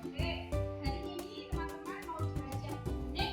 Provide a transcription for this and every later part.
Oke, hari ini teman-teman mau belajar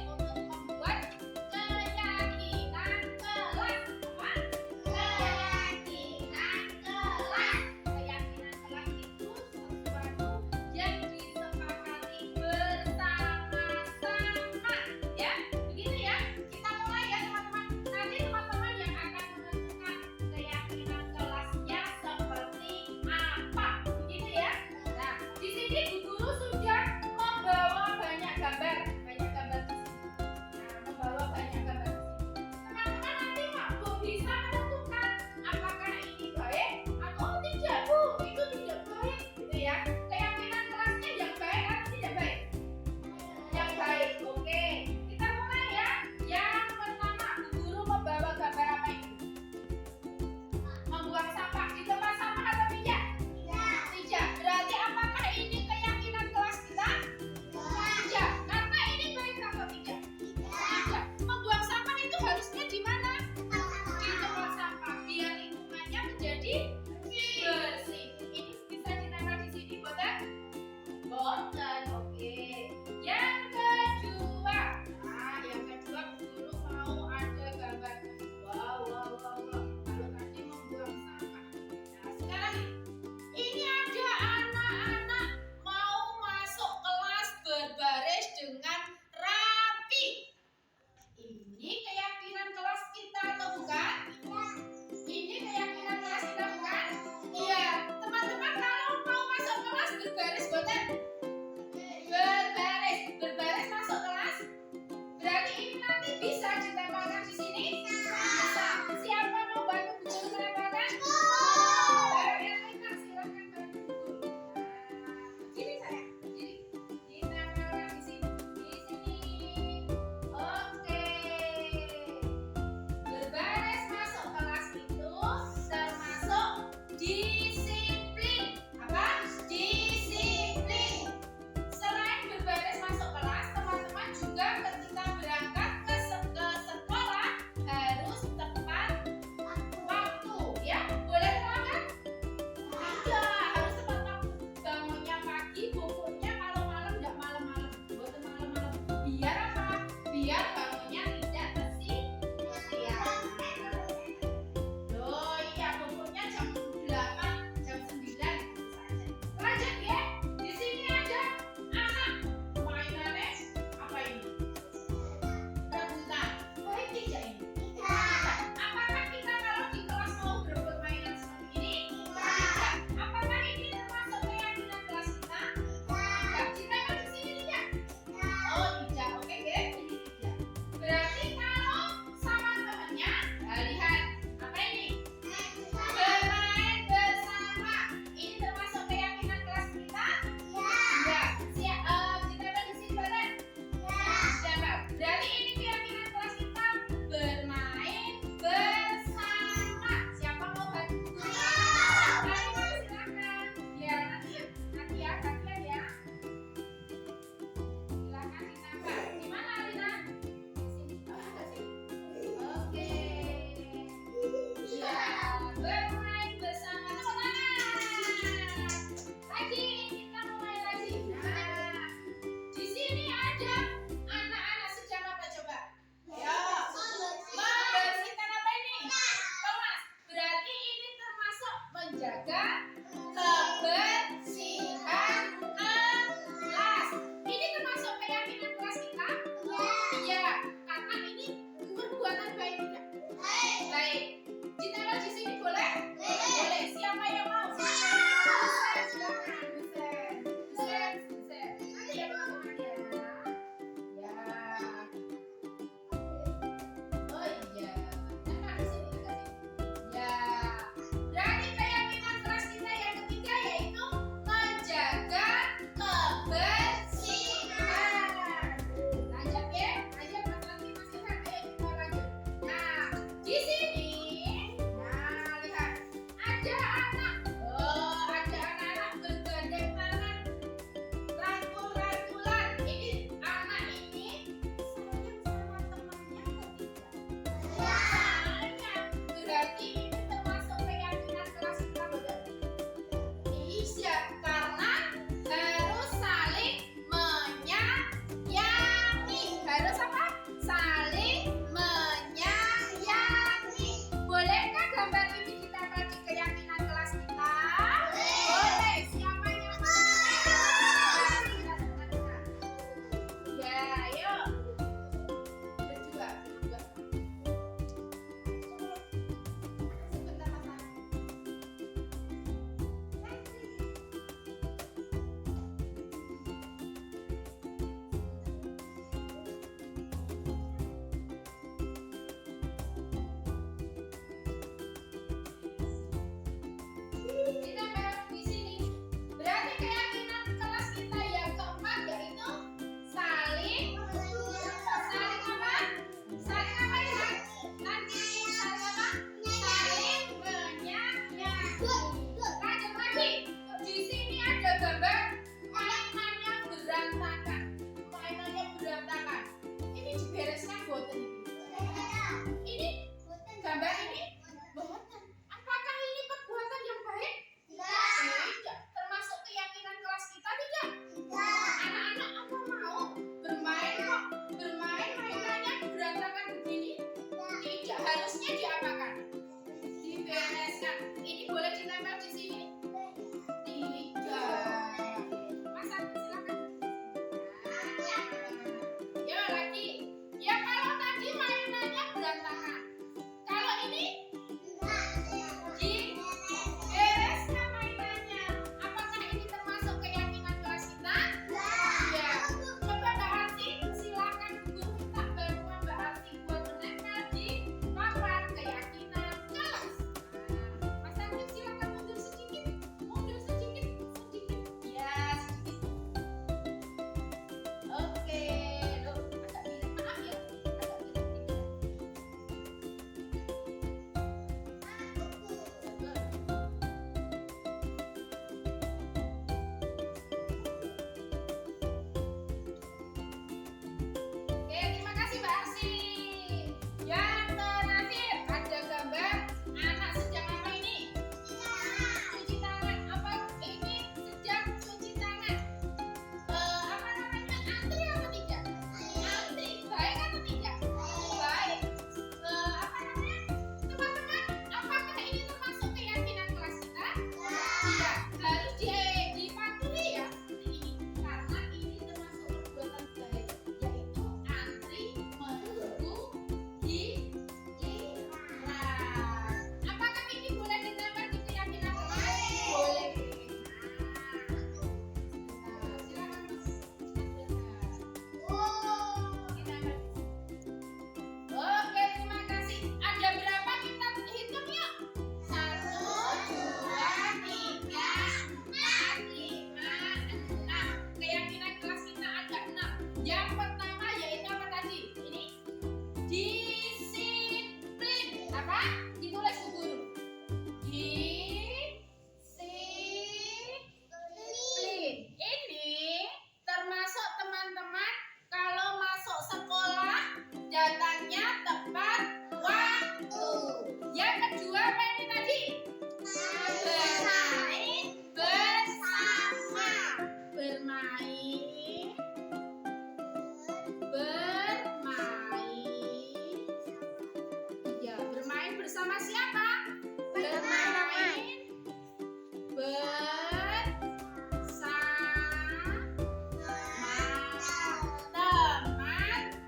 bersama siapa? Bermain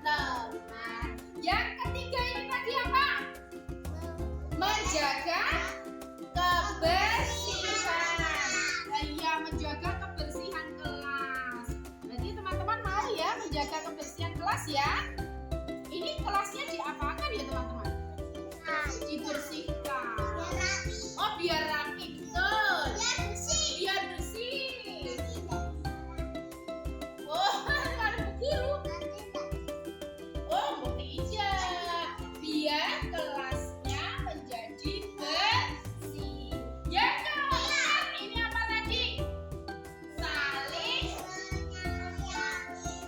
teman-teman. Yang ketiga ini tadi apa? Menjaga kebersihan. Iya, menjaga kebersihan kelas. Berarti teman-teman mau ya menjaga kebersihan kelas ya? Ini kelasnya diapakan ya teman-teman? Dibersihkan. Oh, biar rapi, betul. Biar bersih. Oh, ada guru. Oh, tidak. Biar kelasnya menjadi bersih. Yang keempat, ini apa tadi? Saling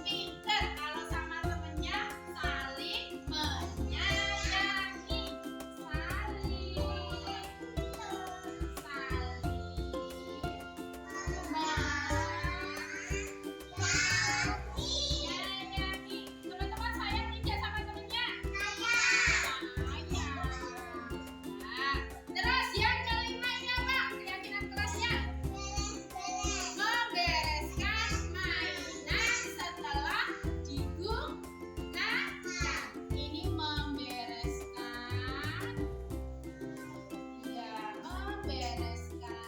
pinter. Kalau sama temennya saling menyayangi. Menyayangi. Teman-teman sayang tidak sama temennya? Sayang. Nah, terus yang kelima ini apa? Keyakinan kelasnya? Membereskan mainan setelah digunakan. Ini membereskan. Ya, membereskan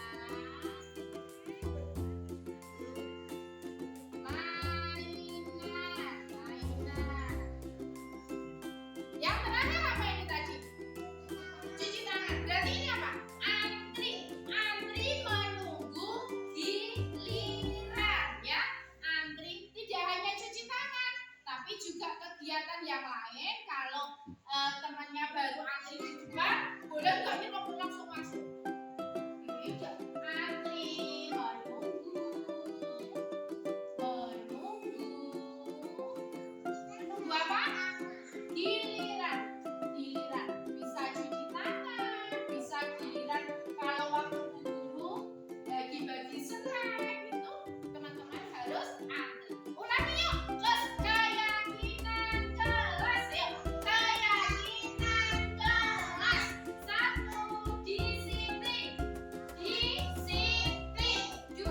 mainan. Yang terakhir apa ini tadi? Cuci tangan. Berarti ini apa? Antri menunggu giliran ya. Antri tidak hanya cuci tangan, tapi juga kegiatan yang lain. Kalau temannya baru antri di depan, boleh nggak nih langsung masuk? Tidak. Antri menunggu apa? Giliran. Bisa cuci tangan, bisa giliran kalau waktu guru bagi-bagi snack itu teman-teman harus antri. Ulangi yuk, keyakinan kelas yuk. Keyakinan kelas. 1, disiplin. 2,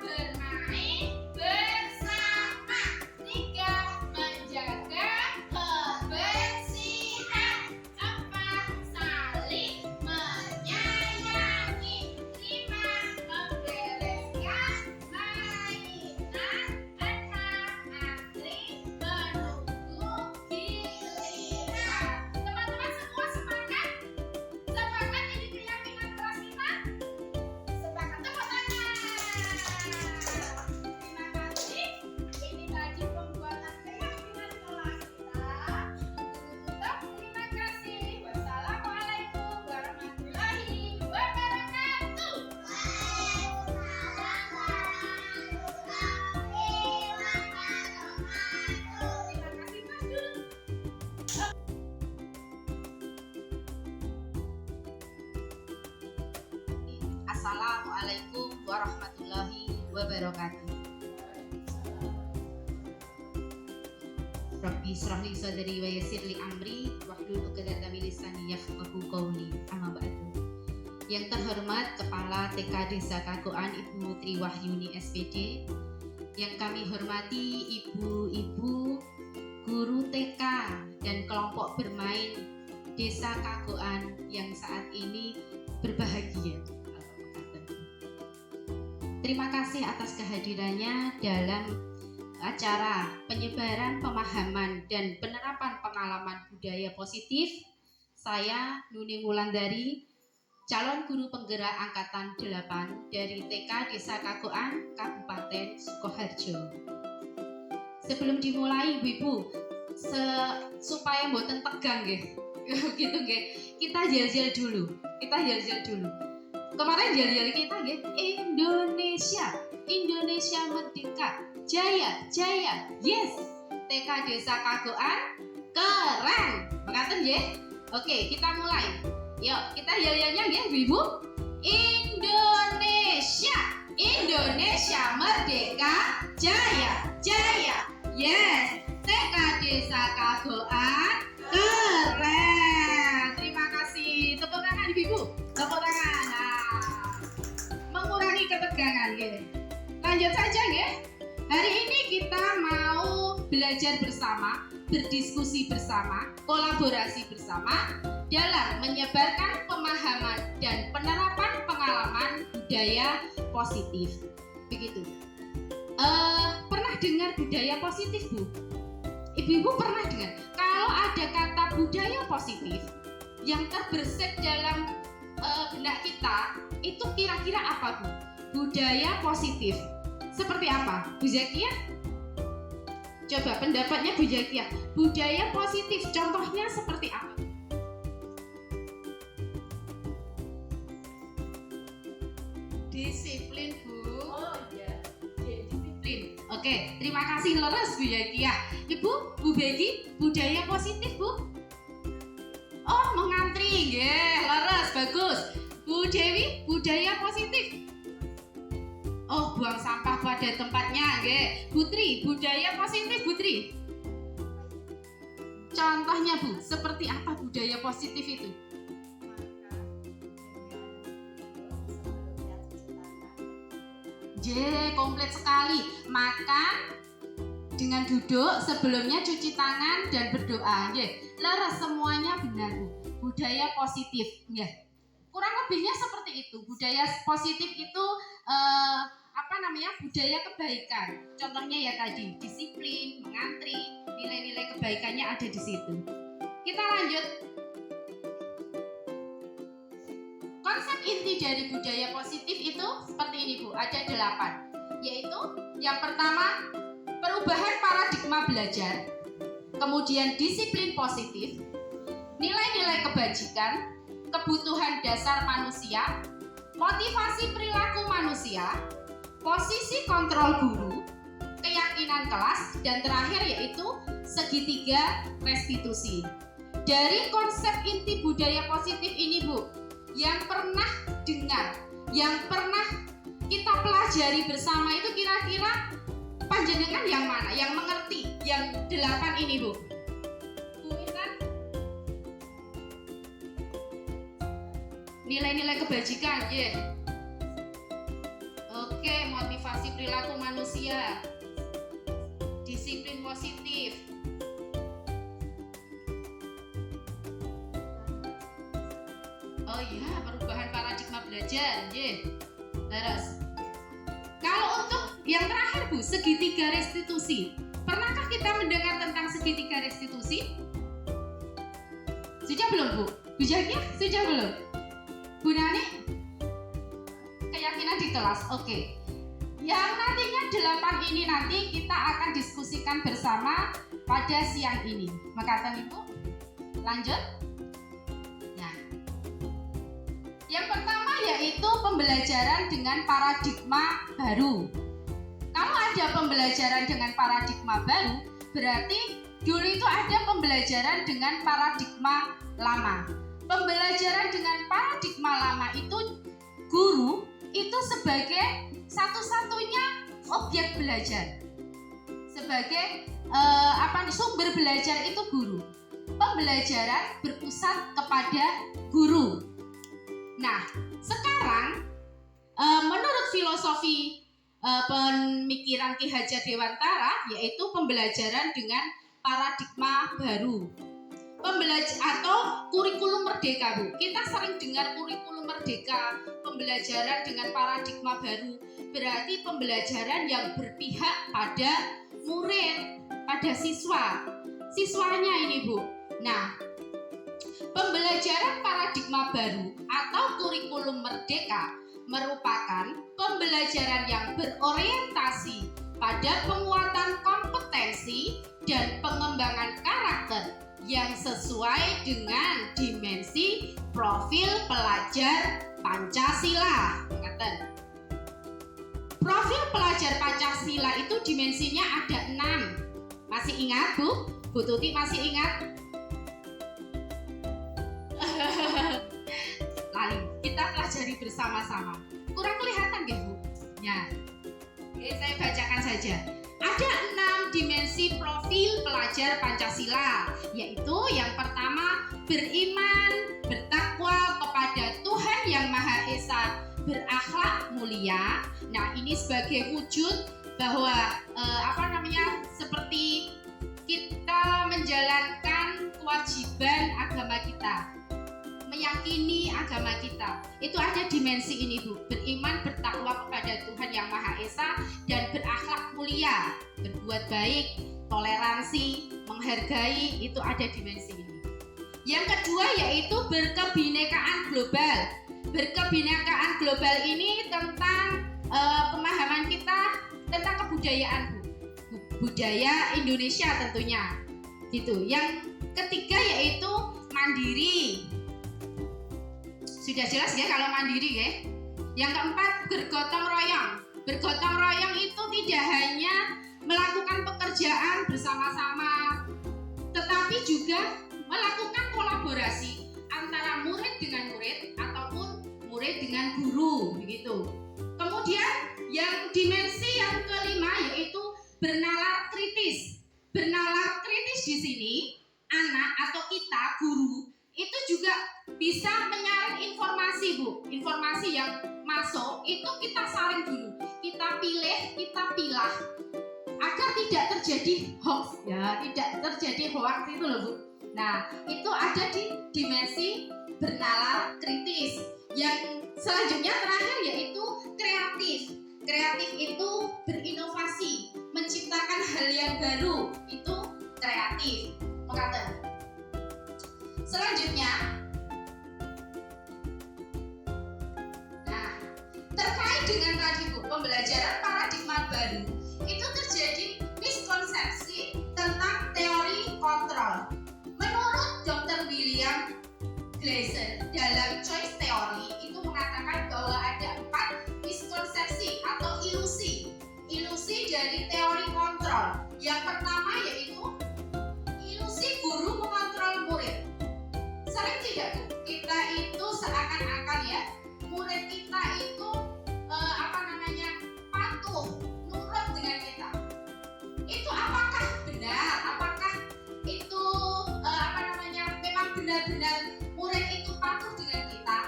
bermain bersama. 3, menjaga kebersihan. 4, saling menyayangi. 5, membereskan mainan. 6, antri menunggu giliran. Teman-teman semua sepakat? Sepakat ini keyakinan kelas kita? Sepakat. Tepuk tangan. Terima kasih. Ini tadi pembuatan keyakinan kelas kita. Tutup. Terima kasih. Wassalamualaikum warahmatullahi wabarakatuh. Terima kasih Mas Dul. Assalamualaikum warahmatullahi wabarakatuh. Rabbi israh li sadri wa yassir li amri wahlul 'uqdatam min lisani yafqahu qawli. Amma ba'du. Yang terhormat Kepala TK Desa Kagoan Ibu Triwahyuni SPD, yang kami hormati ibu-ibu guru TK dan kelompok bermain Desa Kagoan yang saat ini berbahagia. Terima kasih atas kehadirannya dalam acara penyebaran pemahaman dan penerapan pengalaman budaya positif. Saya Nuni Wulandari, calon guru penggerak angkatan 8 dari TK Desa Kagoan, Kabupaten Sukoharjo. Sebelum dimulai Ibu-ibu, supaya mboten tegang nggih. Gitu nggih. Kita jel-jel dulu. Kemarin jel-jel kita nggih, Indonesia merdeka, jaya, yes. TK Desa Kagoan keren. Mekaten nggih? Oke, kita mulai. Yuk, kita yel-yelnya nggih, Ibu. Indonesia merdeka, jaya, yes. TK Desa Kagoan keren. Terima kasih. bersama, kolaborasi bersama dalam menyebarkan pemahaman dan penerapan pengalaman budaya positif. Begitu. Pernah dengar budaya positif, Bu? Ibu-ibu pernah dengar? Kalau ada kata budaya positif yang terbersit dalam benak kita, itu kira-kira apa, Bu? Budaya positif seperti apa, Bu Zakia? Coba pendapatnya Bu Zakia. Budaya positif contohnya seperti apa? Disiplin, Bu. Oh iya, disiplin. Oke, terima kasih leres Bu Zakia. Ibu, Bu Begi, budaya positif, Bu? Oh, mengantri, nggih, leres, bagus. Bu Dewi, budaya positif. Oh, buang sampah pada tempatnya, nggih. Putri, budaya positif, Putri. Contohnya, Bu, seperti apa budaya positif itu? Komplit sekali. Makan dengan duduk, sebelumnya cuci tangan dan berdoa. Leres, semuanya benar, Bu. Budaya positif, ya. Kurang lebihnya seperti itu. Budaya positif itu budaya kebaikan. Contohnya ya tadi, disiplin, mengantri, nilai-nilai kebaikannya ada di situ. Kita lanjut. Konsep inti dari budaya positif itu seperti ini, Bu. Ada 8. Yaitu yang pertama, perubahan paradigma belajar. Kemudian disiplin positif, nilai-nilai kebajikan, kebutuhan dasar manusia, motivasi perilaku manusia, posisi kontrol guru, keyakinan kelas, dan terakhir yaitu segitiga restitusi. Dari konsep inti budaya positif ini, Bu, yang pernah dengar, yang pernah kita pelajari bersama itu kira-kira panjenengan yang mana? Yang mengerti yang 8 ini, Bu? Bu Intan? Nilai-nilai kebajikan, ya. Oke, motivasi perilaku manusia, disiplin positif, oh iya, perubahan paradigma belajar, terus. Kalau untuk yang terakhir, Bu, segitiga restitusi. Pernahkah kita mendengar tentang segitiga restitusi? Sudah belum, Bu? Bu Zakia, sudah belum? Bu Nani? Keyakinan di kelas, oke. Yang nantinya 8 ini nanti kita akan diskusikan bersama pada siang ini. Makatan Ibu, lanjut. Nah, yang pertama yaitu pembelajaran dengan paradigma baru. Kalau ada pembelajaran dengan paradigma baru, berarti dulu itu ada pembelajaran dengan paradigma lama. Pembelajaran dengan paradigma lama itu guru itu sebagai satu-satunya objek belajar, sebagai sumber belajar itu guru. Pembelajaran berpusat kepada guru. Nah, sekarang menurut filosofi pemikiran Ki Hajar Dewantara, yaitu pembelajaran dengan paradigma baru. Atau kurikulum merdeka, Bu. Kita sering dengar kurikulum merdeka, pembelajaran dengan paradigma baru. Berarti pembelajaran yang berpihak pada murid, pada siswanya ini, Bu. Nah, pembelajaran paradigma baru atau kurikulum merdeka merupakan pembelajaran yang berorientasi pada penguatan kompetensi dan pengembangan karakter yang sesuai dengan dimensi profil pelajar Pancasila. Profil pelajar Pancasila itu dimensinya ada 6. Masih ingat, Bu? Bu Tuti masih ingat? Lalu kita pelajari bersama-sama. Kurang kelihatan nggih, Bu? Ya. Oke, saya bacakan saja. Ada 6 dimensi profil pelajar Pancasila, yaitu yang pertama beriman, bertakwa kepada Tuhan Yang Maha Esa, berakhlak mulia. Nah, ini sebagai wujud bahwa seperti kita menjalankan kewajiban agama kita, meyakini agama kita. Itu ada dimensi ini Bu, beriman bertakwa kepada Tuhan Yang Maha Esa dan berakhlak mulia, berbuat baik, toleransi, menghargai, itu ada dimensi ini. Yang kedua yaitu berkebinekaan global. Berkebinekaan global ini tentang pemahaman kita tentang kebudayaan Bu, budaya Indonesia tentunya gitu. Yang ketiga yaitu mandiri. Sudah jelas ya kalau mandiri ya. Yang keempat bergotong royong. Bergotong royong itu tidak hanya melakukan pekerjaan bersama-sama, tetapi juga melakukan kolaborasi antara murid dengan murid ataupun murid dengan guru begitu. Kemudian yang dimensi yang kelima yaitu bernalar kritis. Bernalar kritis di sini anak atau kita guru itu juga bisa menyaring informasi Bu. Informasi yang masuk itu kita saring dulu, kita pilih, kita pilah agar tidak terjadi hoax ya, tidak terjadi hoax itu loh Bu. Nah, itu ada di dimensi bernalar kritis. Yang selanjutnya terakhir yaitu kreatif. Kreatif itu berinovasi, menciptakan hal yang baru, itu kreatif. Mengatakan. Selanjutnya, nah, terkait dengan tadi Bu, pembelajaran paradigma baru, itu terjadi miskonsepsi tentang teori kontrol. Menurut Dr. William Glasser dalam choice theory itu mengatakan bahwa ada 4 miskonsepsi atau ilusi dari teori kontrol. Yang pertama yaitu ilusi guru mengontrol murid. Sering tidak Bu, kita itu seakan-akan ya murid kita itu patuh, nurut dengan kita. Itu apakah benar? Apakah itu memang benar-benar murid itu patuh dengan kita,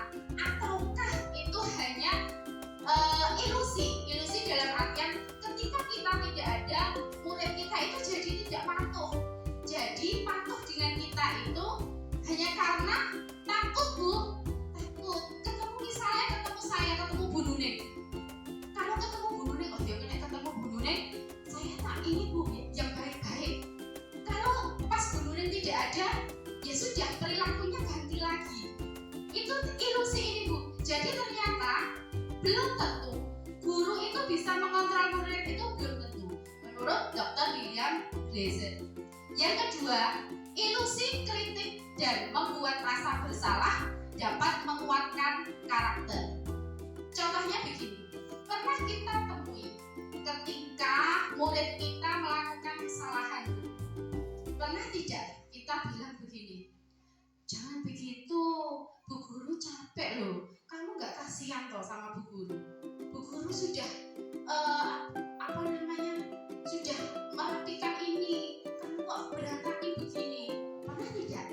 ataukah itu hanya ilusi dalam artian ketika kita tidak ada, murid kita itu jadi tidak patuh. Jadi patuh dengan kita itu hanya karena takut Bu, takut ketemu Bu Nuning. Kalau ketemu Bu Nuning, ketemu Bu Nuning, saya tak ini Bu yang baik-baik. Kalau pas Bu Nuning tidak ada, ya sudah perilakunya ganti lagi. Itu ilusi ini Bu. Jadi ternyata belum tentu guru itu bisa mengontrol murid, itu belum tentu menurut Dr. William Glasser. Yang kedua, ilusi kritik dan membuat rasa bersalah dapat menguatkan karakter. Contohnya begini, pernah kita temui ketika murid kita melakukan kesalahan. Pernah tidak kita bilang begini, jangan begitu, Bu Guru capek loh, kamu gak kasihan toh sama Bu Guru. Bu Guru sudah sudah merapikan ini, kamu kok berantakin begini. Pernah tidak?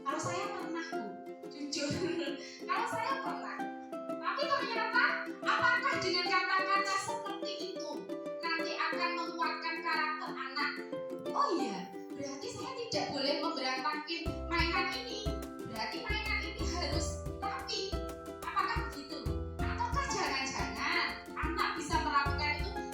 Kalau saya pernah Bu, jujur. Kalau saya pernah. Tapi ternyata apakah dengan kata-kata seperti itu nanti akan menguatkan karakter anak? Oh iya, berarti saya tidak boleh memberantakin mainan ini. Berarti mainan ini harus rapi. Apakah begitu? Ataukah jangan-jangan anak bisa merapikan itu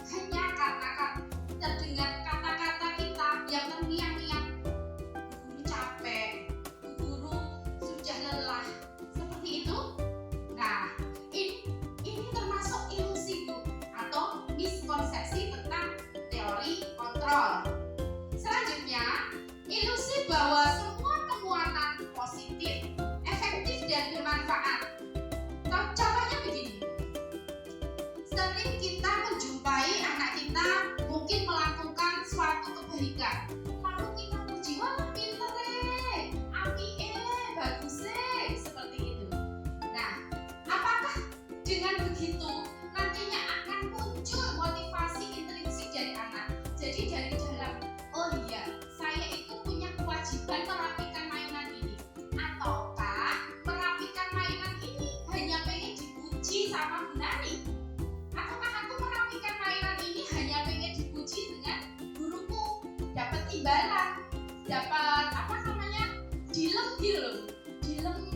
loh, dilem.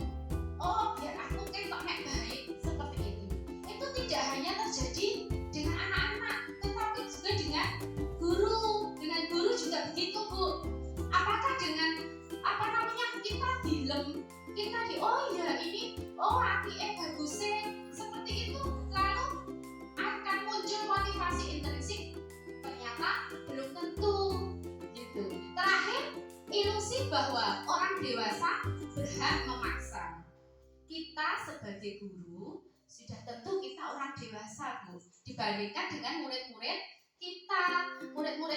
Oh biar aku ketok nek baik seperti itu. Itu tidak hanya terjadi dengan anak-anak, tetapi juga dengan guru. Dengan guru juga begitu Bu. Apakah dengan kita dilem, kita oh ya ini, oh apike bagusnya seperti itu, lalu akan muncul motivasi intrinsik? Ternyata belum tentu gitu. Terakhir, ilusi bahwa orang dewasa berhak memaksa. Kita sebagai guru sudah tentu kita orang dewasa Bu, dibandingkan dengan murid-murid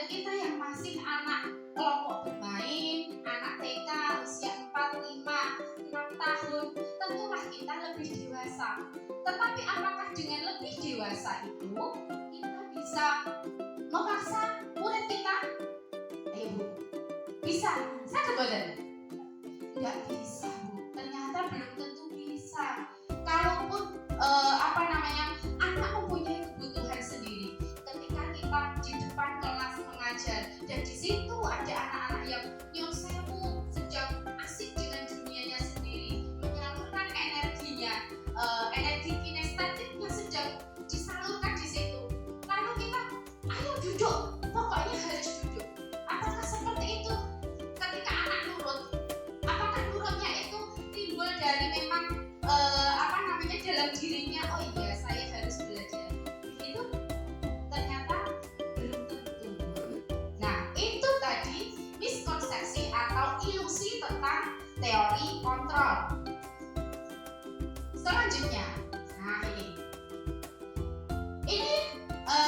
kita yang masih anak kelompok bermain, anak TK usia 4, 5, 6 tahun. Tentulah kita lebih dewasa. Tetapi apakah dengan lebih dewasa itu kita bisa memaksa murid kita? Ayo Bu, bisa? Saya betul? Tidak bisa Bu, ternyata belum tentu bisa. Kalaupun anak mempunyai kebutuhan sendiri, ketika kita di depan kelas mengajar dan di situ ada anak-anak yang nyonsewu sedang asik dengan dunianya sendiri, menyalurkan energinya, energi kinestetiknya sedang disalurkan di situ. Lalu kita, ayo duduk, pokoknya harus duduk. Apakah seperti itu ketika anak nurut? Apakah nurutnya itu timbul dari memang dalam dirinya, oh iya saya harus belajar itu? Ternyata belum tentu. Nah itu tadi miskonsepsi atau ilusi tentang teori kontrol. Selanjutnya, nah ini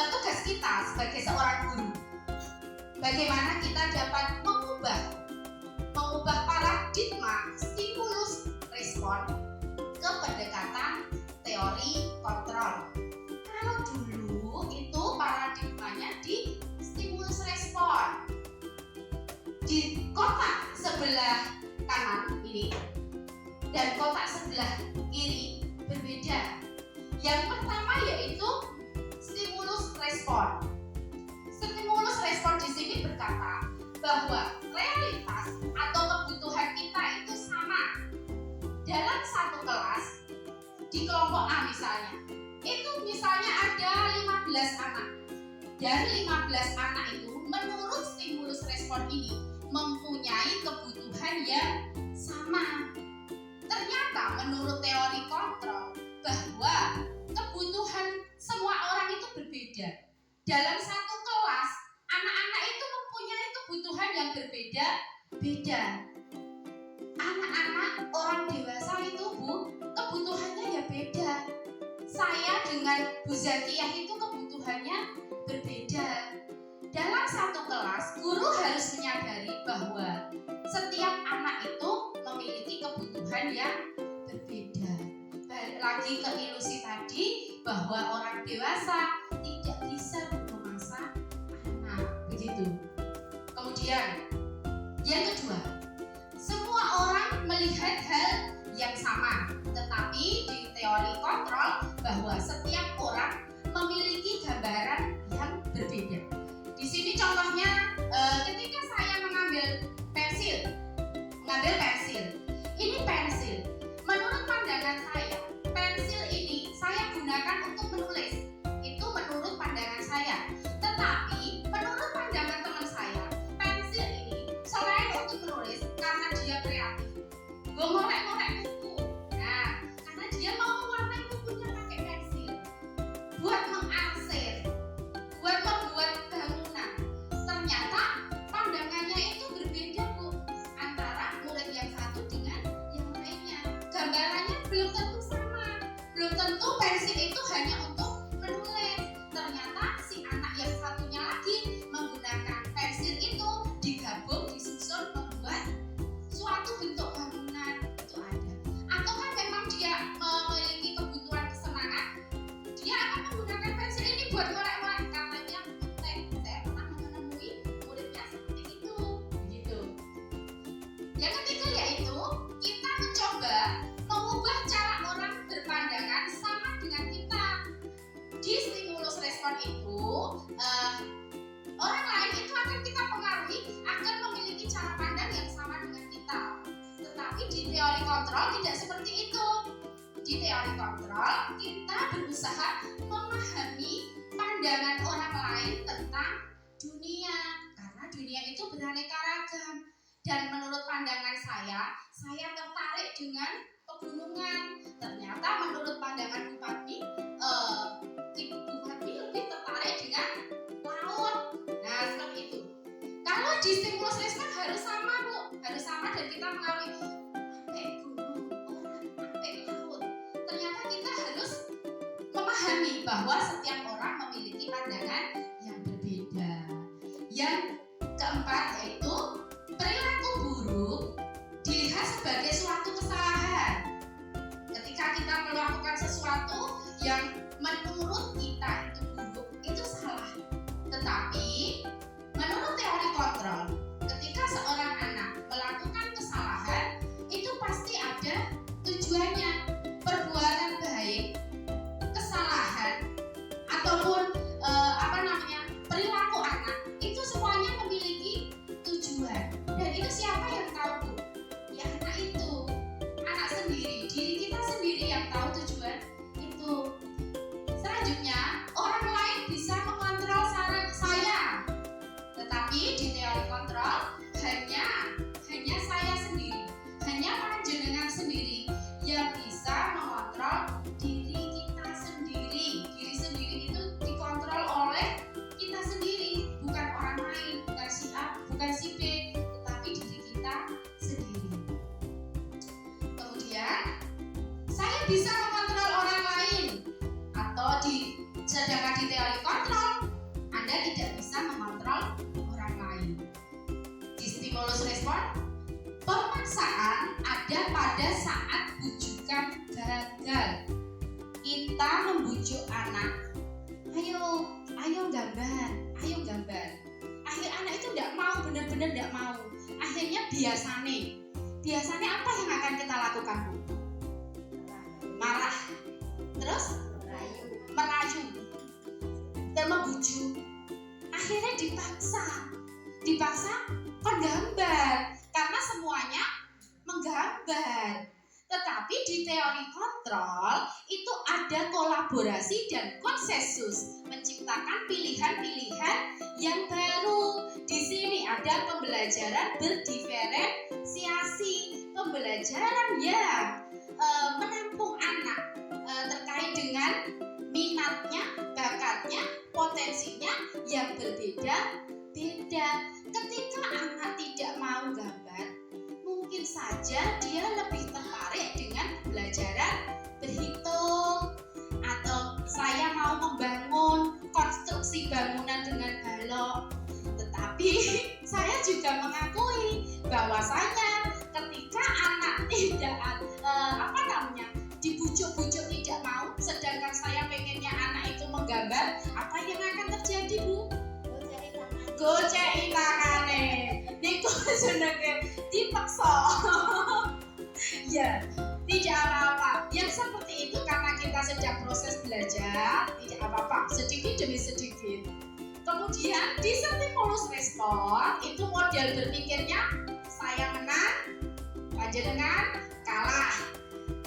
tugas kita sebagai seorang guru, bagaimana kita dapat mengubah paradigma stimulus respon ke pendekatan teori kontrol. Kalau dulu itu paradigmanya di stimulus respon. Di kotak sebelah kanan ini dan kotak sebelah kiri berbeda. Yang pertama yaitu stimulus respon. Stimulus respon di sini berkata bahwa realitas atau kebutuhan kita itu sama. Dalam satu kelas di kelompok A misalnya, itu misalnya ada 15 anak. Dari 15 anak itu menurut stimulus respon ini mempunyai kebutuhan yang sama. Ternyata menurut teori kontrol bahwa kebutuhan semua orang itu berbeda. Dalam satu kelas, anak-anak itu mempunyai kebutuhan yang berbeda-beda. Anak-anak orang dewasa itu Bu, kebutuhannya ya beda. Saya dengan Bu Zakiyah itu kebutuhannya berbeda. Dalam satu kelas, guru harus menyadari bahwa setiap anak itu memiliki kebutuhan yang berbeda. Balik lagi ke ilusi tadi bahwa orang dewasa tidak bisa memaksa anak, begitu. Kemudian yang kedua, semua orang melihat hal yang sama, tetapi di teori kontrol bahwa setiap orang memiliki gambaran yang berbeda. Di sini contohnya ketika saya mengambil pensil, ini pensil. Menurut pandangan saya, pensil ini saya gunakan untuk menulis. Itu menurut pandangan saya. Tetapi menurut pandangan teman saya, pensil ini selain untuk menulis karena dia kreatif, gue ngorek-ngorek buku. Nah, karena dia mau mewarnai bukunya pakai pensil, buat mengarsir, buat membuat bangunan. Ternyata pandangannya itu berbeda Bu, antara murid yang satu dengan yang lainnya. Gambarannya belum tentu sama, belum tentu pensil itu hanya untuk menulis. Ternyata si anak yang satunya lagi menggunakan pensil itu digabung, disusun membuat suatu bentuk bangunan. Itu di teori kontrol tidak seperti itu. Di teori kontrol kita berusaha memahami pandangan orang lain tentang dunia, karena dunia itu beraneka ragam. Dan menurut pandangan saya tertarik dengan pegunungan. Ternyata menurut pandangan Bupati lebih tertarik dengan laut. Nah, seperti itu. Kalau di stimulus respon harus sama, Bu. Harus sama dan kita mengalami gunung, laut. Ternyata kita harus memahami bahwa setiap orang memiliki pandangan yang berbeda. Yang keempat yaitu perilaku buruk dilihat sebagai suatu kesalahan. Ketika kita melakukan sesuatu yang menurut kita itu buruk, itu salah. Tetapi menurut teori kontrol, ketika seorang anak melakukan kesalahan, itu pasti ada tujuannya. Perbuatan baik, kesalahan, ataupun perilaku anak, itu semuanya memiliki tujuan. Dan itu siapa yang tahu, Bu? Ya anak itu, anak sendiri, diri kita sendiri yang tahu tujuan itu. Selanjutnya, orang lain bisa mengontrol saran saya, tetapi di teori kontrol hanya saya sendiri, hanya panjenengan sendiri yang bisa mengontrol diri kita sendiri. Diri sendiri itu dikontrol oleh kita sendiri, bukan orang lain, bukan si A, bukan si B, tetapi diri kita sendiri. Kemudian saya bisa mengontrol orang lain, atau sedangkan di teori kontrol Anda tidak bisa mengontrol orang lain. Di stimulus respon, pemaksaan ada pada saat bujukan gagal. Kita membujuk anak, ayo gambar. Akhirnya anak itu tidak mau, benar-benar tidak mau. Akhirnya biasanya apa yang akan kita lakukan, Bu? Marah, terus merayu dan membujuk. Akhirnya dipaksa menggambar, karena semuanya menggambar. Tetapi di teori kontrol itu ada kolaborasi dan konsensus, menciptakan pilihan-pilihan yang baru. Di sini ada pembelajaran berdiferensiasi, pembelajaran yang menampung anak terkait dengan minatnya, bakatnya, potensinya yang berbeda-beda. Ketika anak tidak mau gambar, mungkin saja dia lebih tertarik dengan pembelajaran berhitung, atau saya mau membangun konstruksi bangunan dengan balok. Tetapi saya juga mengakui bahwasanya ketika anak tidak dibujuk-bujuk tidak mau, sedangkan saya pengennya anak itu menggambar, apa yang akan terjadi, Bu? Goceki tangane. Niku jenenge dipaksa. Ya, tidak apa-apa. Yang seperti itu karena kita sedang proses belajar, tidak apa-apa, sedikit demi sedikit. Kemudian di stimulus respon itu model berpikirnya saya menang, panjenengan kalah.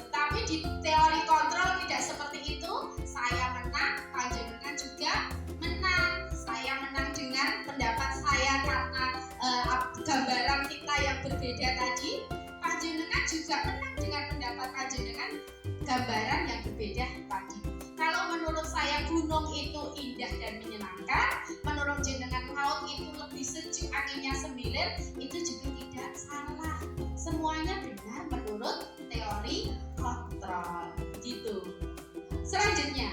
Tetapi di teori kontrol tidak seperti itu. Saya menang, panjenengan juga menang. Saya menang dengan pendapat saya karena gambaran kita yang berbeda tadi. Panjenengan juga menang dengan pendapat panjenengan gambaran yang berbeda tadi. Kalau menurut saya gunung itu indah dan menyenangkan, menurut jenengan laut itu lebih sejuk, anginnya semilir, itu juga tidak salah. Semuanya benar menurut teori kontrol. Gitu. Selanjutnya.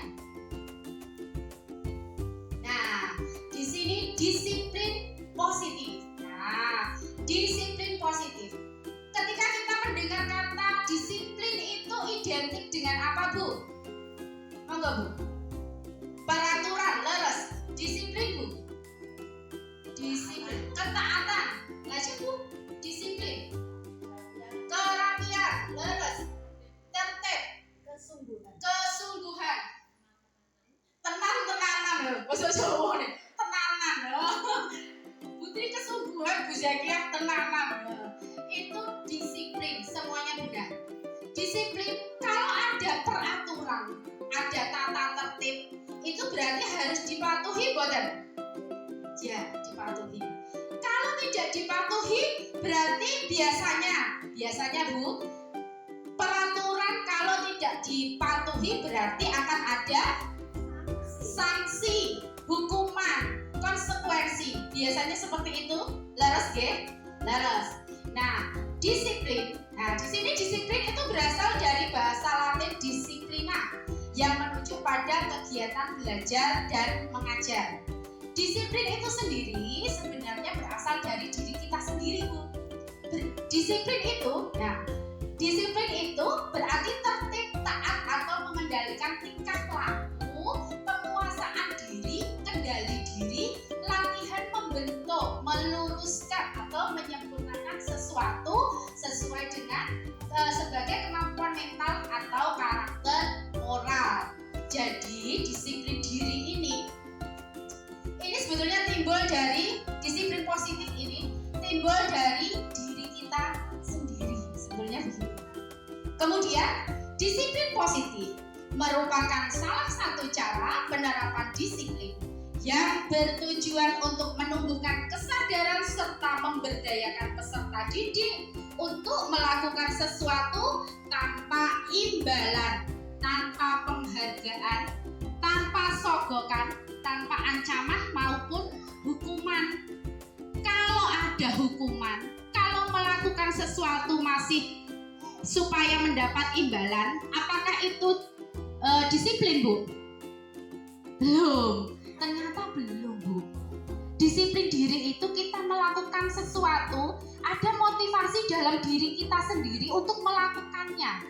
Nah, di sini disiplin positif. Nah, disiplin positif. Ketika kita mendengar kata disiplin itu identik dengan apa, Bu? Monggo, Bu. Peraturan, leres. Disiplin, Bu. Disiplin. Ketaatan. Lanjut, Bu. Disiplin. Kerapian, leres. Tertib. Kesungguhan. Tenan-tenanan lho. Basa Jawa nih. Tenanan lho. Putri kesungguhan, Bu Zakiah tenanan lho. Itu disiplin. Semuanya Disiplin, kalau ada peraturan, ada tata tertib, itu berarti harus dipatuhi, boten? Ya, dipatuhi. Kalau tidak dipatuhi, berarti biasanya Bu, peraturan kalau tidak dipatuhi berarti akan ada sanksi, hukuman, konsekuensi. Biasanya seperti itu. Leres nggih? Leres. Nah, disiplin. Nah, di sini disiplin itu berasal dari bahasa Latin disciplina yang merujuk pada kegiatan belajar dan mengajar. Disiplin itu sendiri sebenarnya berasal dari diri kita sendiri, Bu. Disiplin itu berarti tertib, taat atau mengendalikan tingkah laku, penguasaan diri, kendali diri, latihan membentuk, meluruskan atau menyempurnakan sesuatu sesuai dengan sebagai kemampuan mental atau karakter moral. Jadi disiplin diri ini sebetulnya timbul dari disiplin positif ini timbul dari diri kita sendiri, sebetulnya begitu. Kemudian disiplin positif merupakan salah satu cara penerapan disiplin yang bertujuan untuk menumbuhkan kesadaran serta memberdayakan peserta didik untuk melakukan sesuatu tanpa imbalan, tanpa penghargaan, tanpa sogokan, tanpa ancaman maupun hukuman. Kalau ada hukuman, kalau melakukan sesuatu masih supaya mendapat imbalan, apakah itu disiplin, Bu? Belum. Ternyata belum, Bu. Disiplin diri itu kita melakukan sesuatu, ada motivasi dalam diri kita sendiri untuk melakukannya.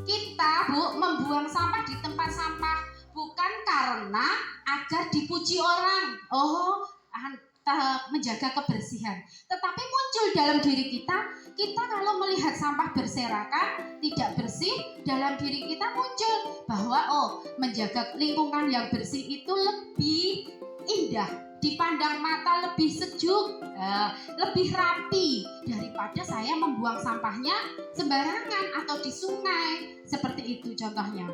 Kita, Bu, membuang sampah di tempat sampah bukan karena agar dipuji orang, menjaga kebersihan, tetapi muncul dalam diri kita kalau melihat sampah berserakan, tidak bersih, dalam diri kita muncul bahwa menjaga lingkungan yang bersih itu lebih indah, dipandang mata lebih sejuk, lebih rapi daripada saya membuang sampahnya sembarangan atau di sungai, seperti itu contohnya.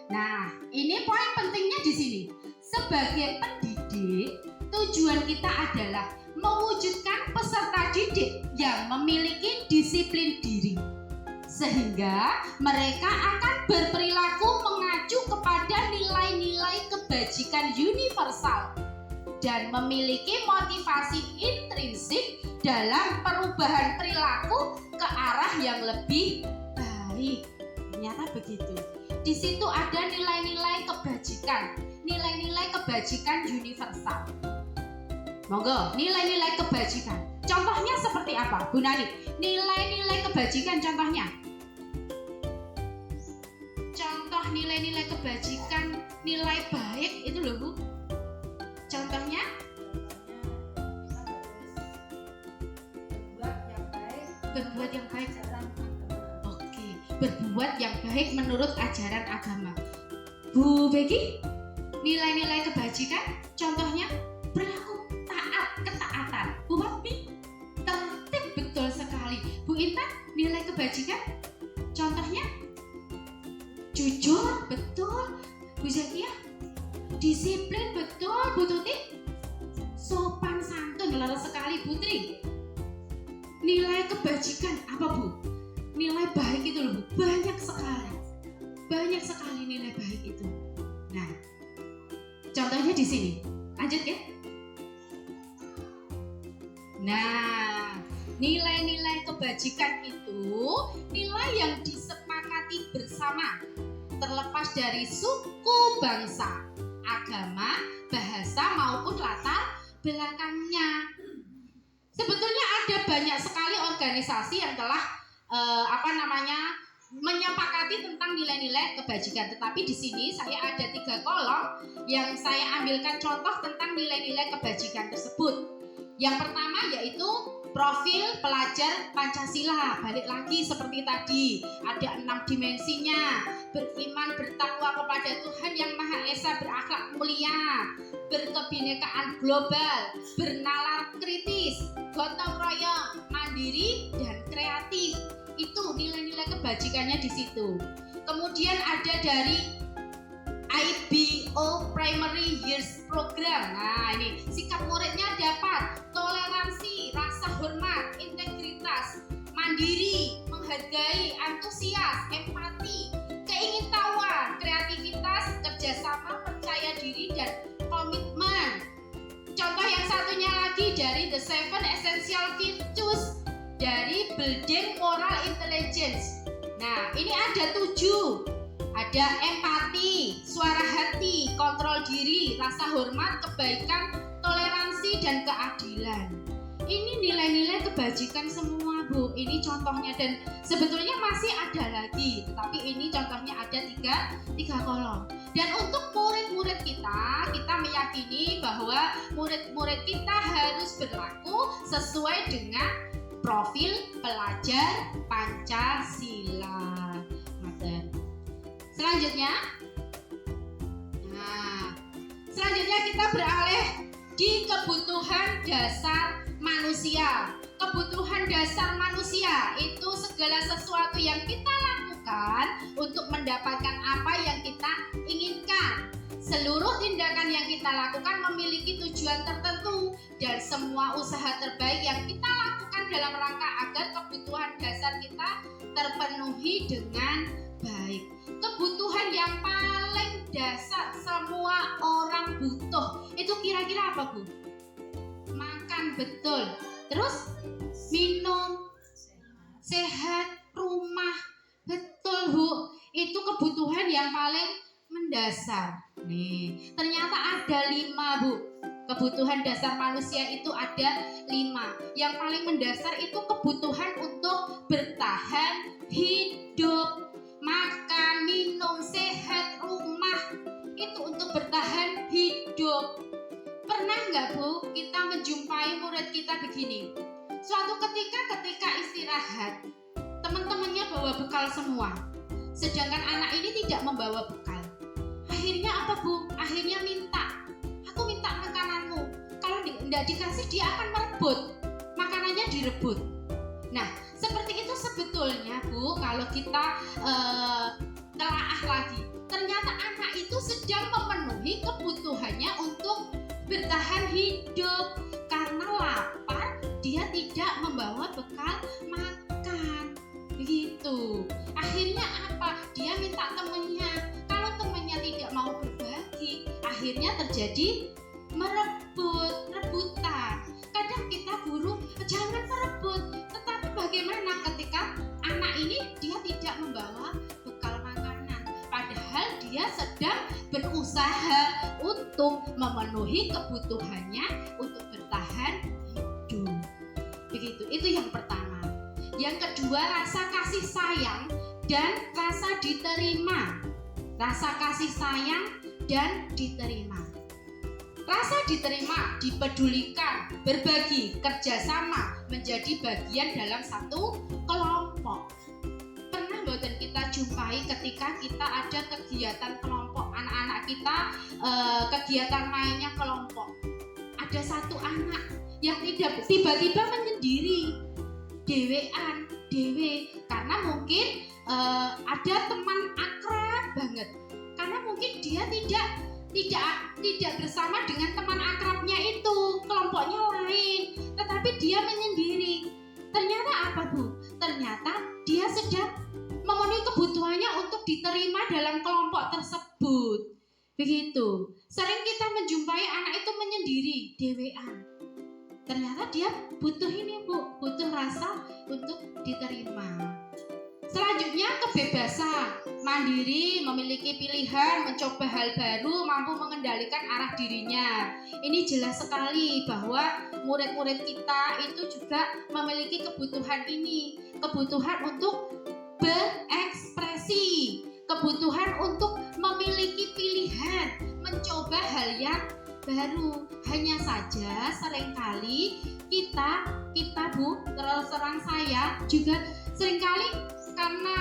Nah, ini poin pentingnya di sini. Sebagai pendidik, tujuan kita adalah mewujudkan peserta didik yang memiliki disiplin diri, sehingga mereka akan berperilaku mengacu kepada nilai-nilai kebajikan universal dan memiliki motivasi intrinsik dalam perubahan perilaku ke arah yang lebih baik. Ternyata begitu. Di situ ada nilai-nilai kebajikan universal. Monggo, nilai-nilai kebajikan. Contohnya seperti apa, Bu Nani? Nilai-nilai kebajikan contohnya. Contoh nilai-nilai kebajikan, nilai baik itu loh, Bu. Contohnya? Berbuat yang baik. Oke, berbuat yang baik menurut ajaran agama. Bu Becky, nilai-nilai kebajikan contohnya berlaku taat, ketaatan. Bu Hopi, tertib betul sekali. Bu Intan, nilai kebajikan contohnya jujur, betul. Bu Zakia, disiplin, betul. Bu Tuti, sopan santun, leres sekali. Bu Tri, nilai kebajikan apa, Bu? Nilai baik itu loh, Bu, banyak sekali nilai baik itu. Nah, contohnya di sini, lanjut ya. Nah, nilai-nilai kebajikan itu nilai yang disepakati bersama, terlepas dari suku, bangsa, agama, bahasa maupun latar belakangnya. Sebetulnya ada banyak sekali organisasi yang telah menyepakati tentang nilai-nilai kebajikan. Tetapi di sini saya ada 3 kolom yang saya ambilkan contoh tentang nilai-nilai kebajikan tersebut. Yang pertama yaitu profil pelajar Pancasila. Balik lagi seperti tadi, ada 6 dimensinya. Beriman, bertakwa kepada Tuhan Yang Maha Esa, berakhlak mulia, berkebinekaan global, bernalar kritis, gotong royong, mandiri, dan kreatif. Itu nilai-nilai kebajikan kebajikannya di situ. Kemudian ada dari IBO Primary Years Program. Nah, ini sikap muridnya dapat toleransi, rasa hormat, integritas, mandiri, menghargai, antusias, empati, keingintahuan, kreativitas, kerjasama, percaya diri, dan komitmen. Contoh yang satunya lagi dari The Seven Essential Virtues dari Building Moral Intelligence. Nah, ini ada 7. Ada empati, suara hati, kontrol diri, rasa hormat, kebaikan, toleransi, dan keadilan. Ini nilai-nilai kebajikan semua, Bu. Ini contohnya, dan sebetulnya masih ada lagi, tetapi ini contohnya ada tiga kolom. Dan untuk murid-murid kita meyakini bahwa murid-murid kita harus berlaku sesuai dengan profil pelajar Pancasila. Selanjutnya kita beralih di kebutuhan dasar manusia. Kebutuhan dasar manusia itu segala sesuatu yang kita lakukan untuk mendapatkan apa yang kita inginkan. Seluruh tindakan yang kita lakukan memiliki tujuan tertentu, dan semua usaha terbaik yang kita lakukan dalam rangka agar kebutuhan dasar kita terpenuhi dengan baik. Kebutuhan yang paling dasar semua orang butuh itu kira-kira apa, Bu? Makan, betul. Terus minum, sehat, rumah, betul, Bu. Itu kebutuhan yang paling mendasar. Nih, ternyata ada 5, Bu. Kebutuhan dasar manusia itu ada 5. Yang paling mendasar itu kebutuhan untuk bertahan hidup. Makan, minum, sehat, rumah, itu untuk bertahan hidup. Pernah nggak, Bu, kita menjumpai murid kita begini? Suatu ketika istirahat, teman-temannya bawa bekal semua, sedangkan anak ini tidak membawa bekal. Akhirnya apa, Bu? Akhirnya aku minta makananmu. Kalau tidak dikasih, dia akan merebut. Makanannya direbut. Nah, seperti itu sebetulnya, Bu, kalau kita telaah lagi, ternyata anak itu sedang memenuhi kebutuhannya untuk bertahan hidup. Karena lapar, dia tidak membawa bekal makan. Begitu. Akhirnya apa? Dia minta temannya. Kalau temannya tidak mau berbagi, akhirnya terjadi rebutan. Kadang kita guru, jangan merebut. Tetapi bagaimana ketika anak ini dia tidak membawa bekal makanan, padahal dia sedang berusaha untuk memenuhi kebutuhannya untuk bertahan hidup. Begitu, itu yang pertama. Yang kedua, rasa kasih sayang dan rasa diterima. Rasa kasih sayang dan diterima. Rasa diterima, dipedulikan, berbagi, kerjasama, menjadi bagian dalam satu kelompok. Pernah mboten kita jumpai ketika kita ada kegiatan kelompok, anak-anak kita kegiatan mainnya kelompok. Ada satu anak yang tidak tiba-tiba menyendiri, dewean, karena mungkin ada teman akrab banget. Karena mungkin dia tidak bersama dengan teman akrabnya itu, kelompoknya lain, tetapi dia menyendiri. Ternyata apa, Bu? Ternyata dia sedang memenuhi kebutuhannya untuk diterima dalam kelompok tersebut. Begitu. Sering kita menjumpai anak itu menyendiri, dewean. Ternyata dia butuh ini, Bu, butuh rasa untuk diterima. Selanjutnya, kebebasan, mandiri, memiliki pilihan, mencoba hal baru, mampu mengendalikan arah dirinya. Ini jelas sekali bahwa murid-murid kita itu juga memiliki kebutuhan ini, kebutuhan untuk berekspresi, kebutuhan untuk memiliki pilihan, mencoba hal yang baru. Hanya saja seringkali kita Bu, terus terang saya juga seringkali karena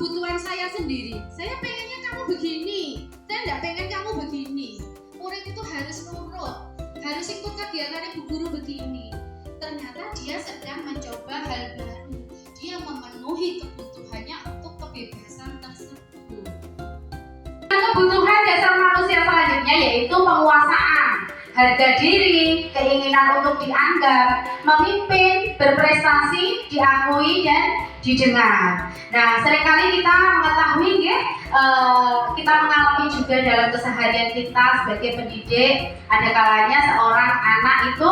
kebutuhan saya sendiri, saya pengennya kamu begini, saya tidak pengen kamu begini. Murid itu harus nurut, harus ikut kegiatan ibu guru begini. Ternyata dia sedang mencoba hal baru, dia lainnya yaitu penguasaan, harga diri, keinginan untuk dianggap, memimpin, berprestasi, diakui dan didengar. Nah, seringkali kita mengetahui ya, kita mengalami juga dalam keseharian kita sebagai pendidik, ada kalanya seorang anak itu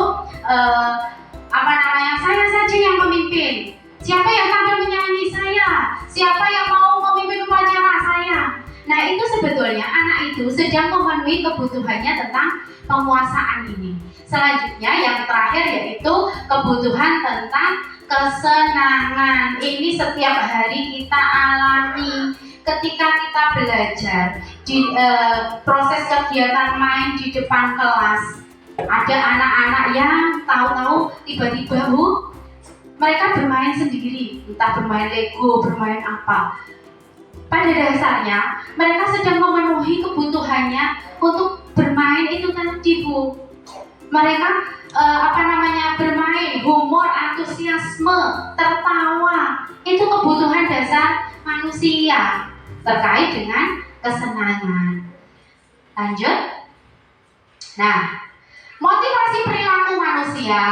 saya saja yang memimpin. Siapa yang tampil menyanyi? Saya. Siapa yang mau memimpin upacara? Saya. Nah, itu sebetulnya anak itu sedang memenuhi kebutuhannya tentang penguasaan ini. Selanjutnya yang terakhir yaitu kebutuhan tentang kesenangan. Ini setiap hari kita alami ketika kita belajar di proses kegiatan main di depan kelas. Ada anak-anak yang tahu-tahu tiba-tiba mereka bermain sendiri, entah bermain Lego, bermain apa. Pada dasarnya mereka sedang memenuhi kebutuhannya untuk bermain itu tadi, Bu. Mereka bermain, humor, antusiasme, tertawa. Itu kebutuhan dasar manusia terkait dengan kesenangan. Lanjut. Nah, motivasi perilaku manusia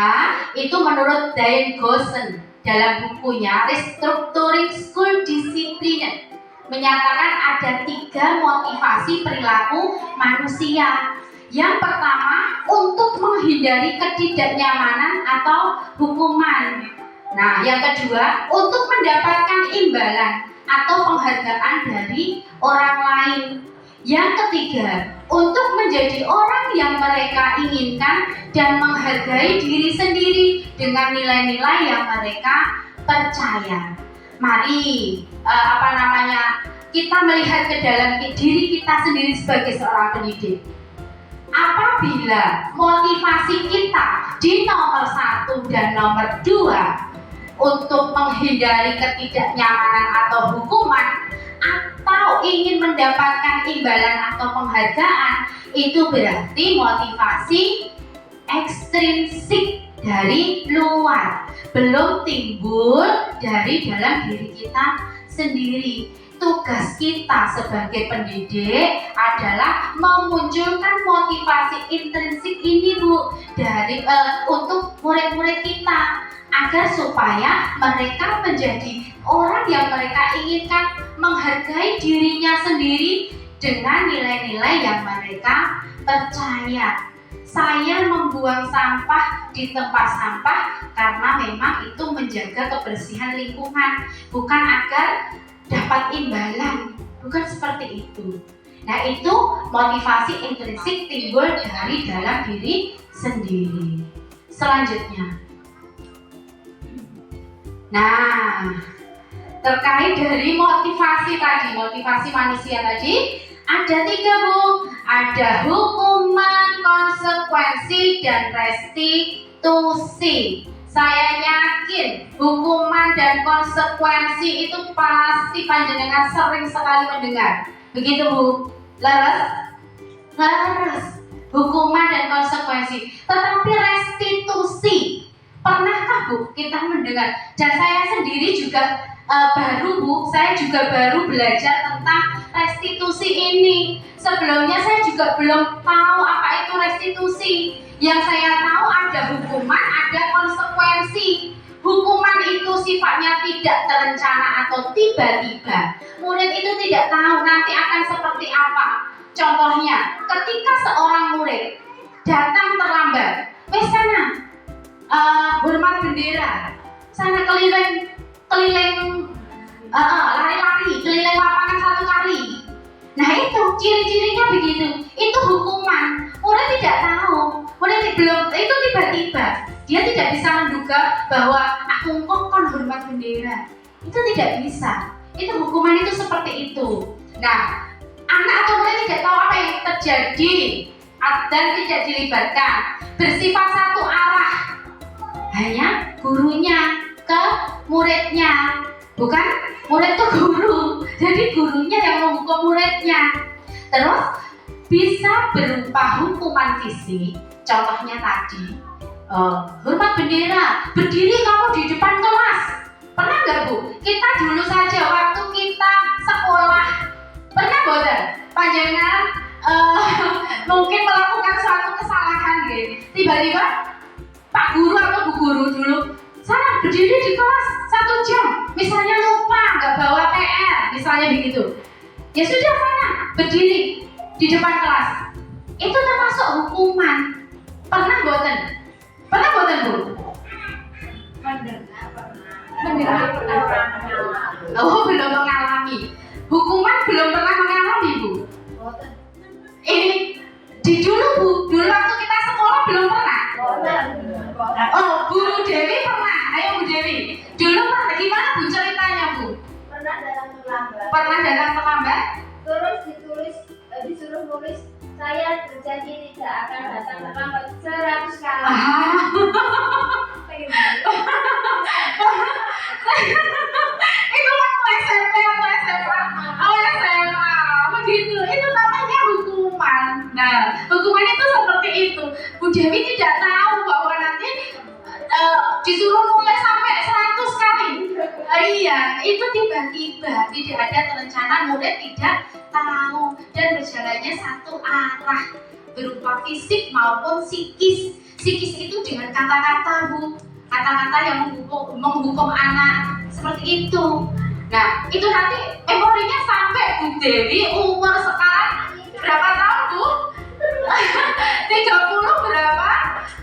itu menurut Diane Gosson dalam bukunya Restructuring School Discipline menyatakan ada 3 motivasi perilaku manusia. Yang pertama, untuk menghindari ketidaknyamanan atau hukuman. Nah, yang kedua, untuk mendapatkan imbalan atau penghargaan dari orang lain. Yang ketiga, untuk menjadi orang yang mereka inginkan dan menghargai diri sendiri dengan nilai-nilai yang mereka percaya. Mari kita melihat ke dalam diri kita sendiri sebagai seorang pendidik. Apabila motivasi kita di nomor 1 dan nomor 2 untuk menghindari ketidaknyamanan atau hukuman, atau ingin mendapatkan imbalan atau penghargaan, itu berarti motivasi ekstrinsik dari luar, belum timbul dari dalam diri kita sendiri. Tugas kita sebagai pendidik adalah memunculkan motivasi intrinsik ini, Bu, dari untuk murid-murid kita, agar supaya mereka menjadi orang yang mereka inginkan, menghargai dirinya sendiri dengan nilai-nilai yang mereka percaya. Saya membuang sampah di tempat sampah karena memang itu menjaga kebersihan lingkungan, bukan agar dapat imbalan, bukan seperti itu. Nah, itu motivasi intrinsik timbul dari dalam diri sendiri. Selanjutnya, nah, terkait dari motivasi manusia tadi ada 3, Bu. Ada hukuman, konsekuensi, dan restitusi. Saya yakin hukuman dan konsekuensi itu pasti panjenengan sering sekali mendengar. Begitu, Bu? Leres? Hukuman dan konsekuensi. Tetapi restitusi, pernahkah, Bu, kita mendengar? Dan saya sendiri juga saya juga baru belajar tentang restitusi ini. Sebelumnya saya juga belum tahu apa itu restitusi. Yang saya tahu ada hukuman, ada konsekuensi. Hukuman itu sifatnya tidak terencana atau tiba-tiba. Murid itu tidak tahu nanti akan seperti apa. Contohnya, ketika seorang murid datang terlambat, sana hormat bendera, sana keliling lari-lari, keliling lapangan 1 kali. Nah, itu ciri-cirinya begitu. Itu hukuman. Murid tidak tahu. Murid belum, itu tiba-tiba. Dia tidak bisa menduga bahwa aku kon hormat bendera. Itu tidak bisa. Itu hukuman itu seperti itu. Nah, anak atau murid tidak tahu apa yang terjadi dan tidak dilibatkan. Bersifat satu arah. Hanya gurunya ke muridnya, bukan murid ke guru. Jadi gurunya yang menghukum muridnya. Terus bisa berupa hukuman fisik. Contohnya tadi, hormat bendera, berdiri kamu di depan kelas. Pernah nggak, Bu? Kita dulu saja waktu kita sekolah, pernah boten? Panjenengan mungkin melakukan suatu kesalahan gitu. Tiba-tiba Pak Guru atau Bu Guru dulu sana berdiri di kelas 1 jam, misalnya lupa nggak bawa PR, misalnya begitu. Ya sudah sana berdiri di depan kelas. Itu termasuk hukuman. Pernah boten? Pernah boten Bu? Oh belum mengalami. Hukuman belum pernah mengalami Bu. Ini di dulu Bu, dulu waktu kita sekolah belum pernah. Oh Bu Dewi pernah. Ayo Bu Dewi. Dulu pernah. Gimana Bu ceritanya Bu? Pernah datang terlambat? Terus disuruh nulis saya berjanji tidak akan datang terlambat 100 kali. Itu waktu SMP atau SMA? Oh SMA, begitu. Itu namanya hukuman. Nah, hukuman itu seperti itu. Bu Dewi tidak tahu bahwa nanti disuruh nulis sampai 100 kali. Iya, itu tiba-tiba tidak ada terencana, murid tidak tahu dan berjalannya satu arah berupa fisik maupun psikis. Psikis itu dengan kata-kata Bu, kata-kata yang menghukum anak seperti itu. Nah, itu nanti memorinya sampai Bu Dewi umur sekarang berapa tahun Bu? 30 berapa?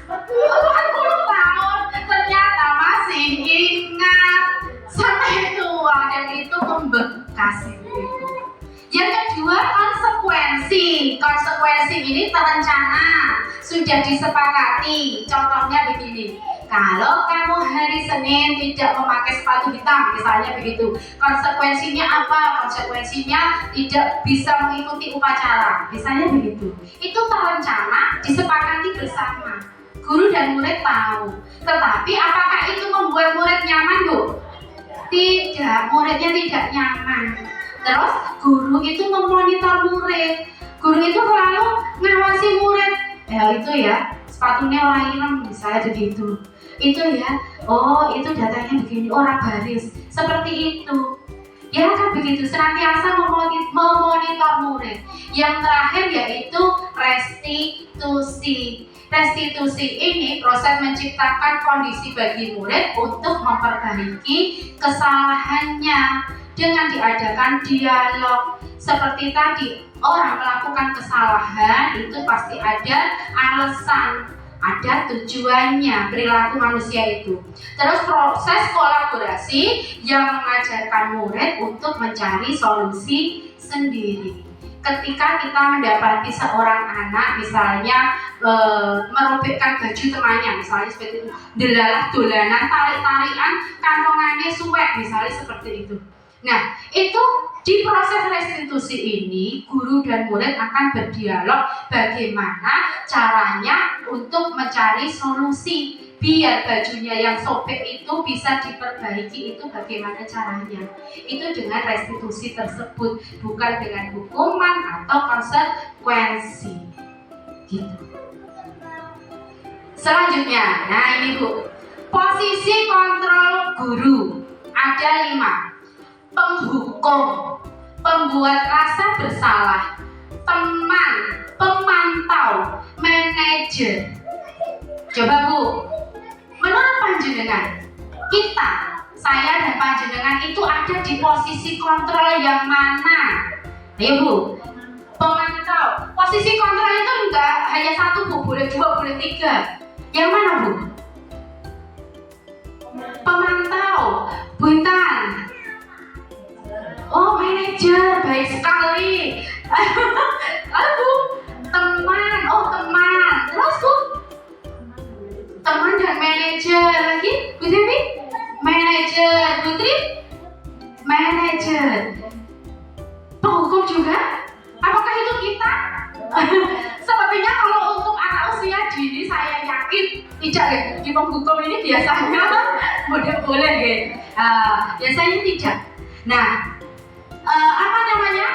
40 tahun ternyata masih ingat sampai tua dan itu membekas itu. Yang kedua konsekuensi. Konsekuensi ini terencana, sudah disepakati. Contohnya begini, kalau kamu hari Senin tidak memakai sepatu hitam, misalnya begitu, konsekuensinya apa? Konsekuensinya tidak bisa mengikuti upacara, misalnya begitu. Itu terencana, disepakati bersama. Guru dan murid tahu. Tetapi apakah itu membuat murid nyaman Bu? Tidak, muridnya tidak nyaman. Terus guru itu memonitor murid. Guru itu selalu ngawasi murid. Ya itu ya, sepatunya orang ireng misalnya begitu. Itu ya, oh itu datanya begini, orang baris. Seperti itu. Ya kan begitu, senantiasa memonitor murid. Yang terakhir yaitu restitusi. Restitusi ini proses menciptakan kondisi bagi murid untuk memperbaiki kesalahannya dengan diadakan dialog. Seperti tadi, orang melakukan kesalahan itu pasti ada alasan, ada tujuannya perilaku manusia itu. Terus proses kolaborasi yang mengajarkan murid untuk mencari solusi sendiri. Ketika kita mendapati seorang anak misalnya merobekkan baju temannya, misalnya seperti itu, delalah dolanan, tarik-tarikan, kantongannya suwek, misalnya seperti itu. Nah, itu di proses restitusi ini guru dan murid akan berdialog bagaimana caranya untuk mencari solusi biar bajunya yang sobek itu bisa diperbaiki. Itu bagaimana caranya? Itu dengan restitusi tersebut, bukan dengan hukuman atau konsekuensi gitu. Selanjutnya, nah ini Bu, posisi kontrol guru ada 5. Penghukum, pembuat rasa bersalah, teman, pemantau, manajer. Coba Bu, menurut panjenengan, kita, saya dan panjenengan itu ada di posisi kontrol yang mana? Ayo Bu, pemantau. Posisi kontrol itu enggak hanya 1 Bu, boleh 2, boleh 3. Yang mana Bu? Pemantau, Buntan. Oh, manajer, baik sekali. Lalu teman, oh teman. Terus Bu, teman dan manajer lagi, Bu Dewi, manajer, Putri, manajer. Penghukum juga? Apakah itu kita? Sepertinya kalau untuk anak usia dini saya yakin tidak ya. Di penghukum ini biasanya boleh gitu. Biasanya tidak. Nah, apa namanya?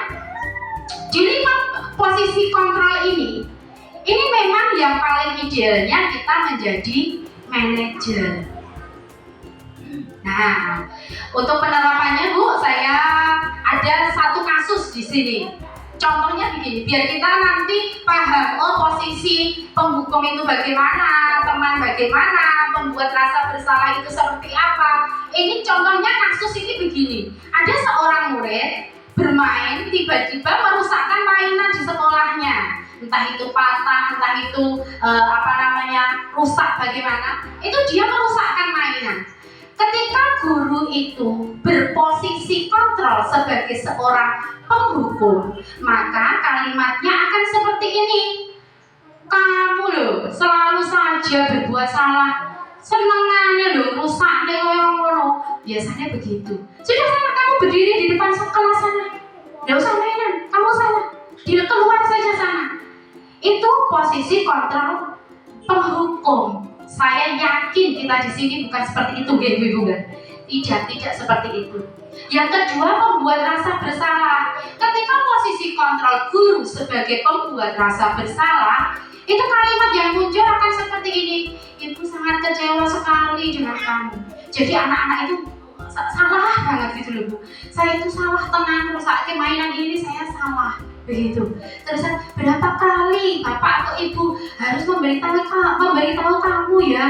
Di 5 posisi kontrol ini memang yang paling idealnya kita menjadi manajer. Nah, untuk penerapannya Bu, saya ada 1 kasus di sini. Contohnya begini, biar kita nanti paham, oh posisi penghukum itu bagaimana, teman bagaimana, pembuat rasa bersalah itu seperti apa. Ini contohnya kasus ini begini, ada seorang murid bermain tiba-tiba merusakkan mainan di sekolahnya, entah itu patah, entah itu rusak bagaimana, itu dia merusakkan mainan. Ketika guru itu berposisi kontrol sebagai seorang penghukum, maka kalimatnya akan seperti ini. Kamu loh selalu saja berbuat salah, senengannya loh rusak deh ngono. Biasanya begitu. Sudah sana kamu berdiri di depan kelas sana, nggak usah mainan, kamu sana, keluar saja sana. Itu posisi kontrol penghukum. Saya yakin kita di sini bukan seperti itu, ibu-ibu kan? Tidak seperti itu. Yang kedua, membuat rasa bersalah. Ketika posisi kontrol guru sebagai pembuat rasa bersalah, itu kalimat yang muncul akan seperti ini. Ibu sangat kecewa sekali dengan kamu. Jadi anak-anak itu salah banget gitu loh Bu. Saya itu salah tenang, rusakin mainan ini saya salah. Begitu. Terus berapa kali bapak atau ibu harus memberitahu kamu ya?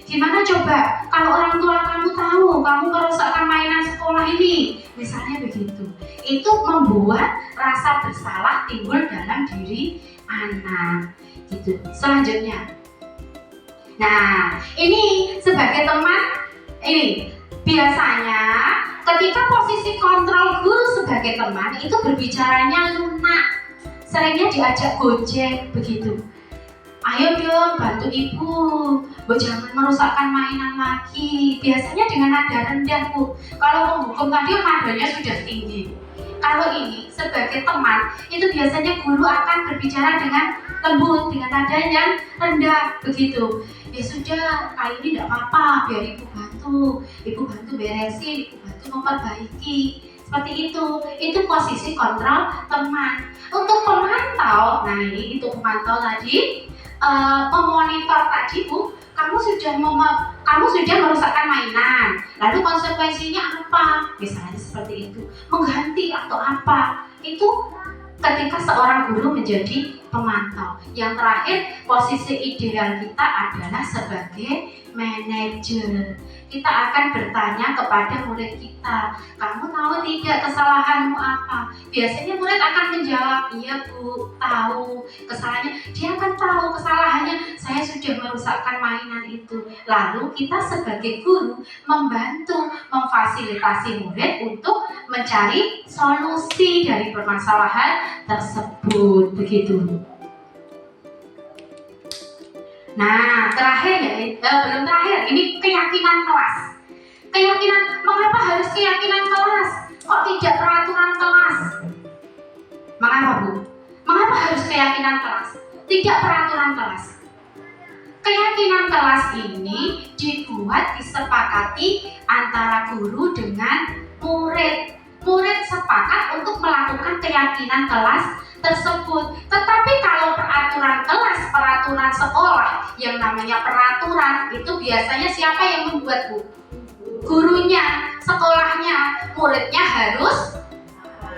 Gimana coba kalau orang tua kamu tahu kamu merusakkan mainan sekolah ini, misalnya begitu. Itu membuat rasa bersalah timbul dalam diri anak. Gitu. Selanjutnya, nah ini sebagai teman, ini biasanya ketika posisi kontrol guru sebagai teman itu berbicaranya lunak, seringnya diajak gojek begitu. Ayo dong bantu ibu, Bu jangan merusakkan mainan lagi. Biasanya dengan nada rendah Bu. Kalau penghukum tadi nadanya sudah tinggi. Kalau ini sebagai teman itu biasanya guru akan berbicara dengan lembut, dengan nada yang rendah begitu. Ya sudah, kali ini tidak apa-apa, biar ibu bantu beresin, ibu bantu memperbaiki. Seperti itu posisi kontrol teman. Untuk pemantau, nah ini untuk pemantau tadi, memonitor tadi Bu, kamu sudah merusakkan mainan, lalu konsekuensinya apa? Misalnya seperti itu, mengganti atau apa? Itu ketika seorang guru menjadi pemantau. Yang terakhir, posisi ideal kita adalah sebagai manajer. Kita akan bertanya kepada murid kita, kamu tahu tidak kesalahanmu apa? Biasanya murid akan menjawab, iya Bu, tahu kesalahannya. Dia akan tahu kesalahannya, saya sudah merusakkan mainan itu. Lalu kita sebagai guru membantu, memfasilitasi murid untuk mencari solusi dari permasalahan tersebut, begitu. Nah, terakhir belum terakhir, ini keyakinan kelas. Mengapa harus keyakinan kelas? Kok tidak peraturan kelas? Mengapa Bu? Mengapa harus keyakinan kelas? Tidak peraturan kelas. Keyakinan kelas ini dibuat disepakati antara guru dengan murid. Murid sepakat untuk melakukan keyakinan kelas tersebut. Tetapi kalau peraturan kelas, peraturan sekolah, yang namanya peraturan itu biasanya siapa yang membuat Bu? Gurunya, sekolahnya. Muridnya harus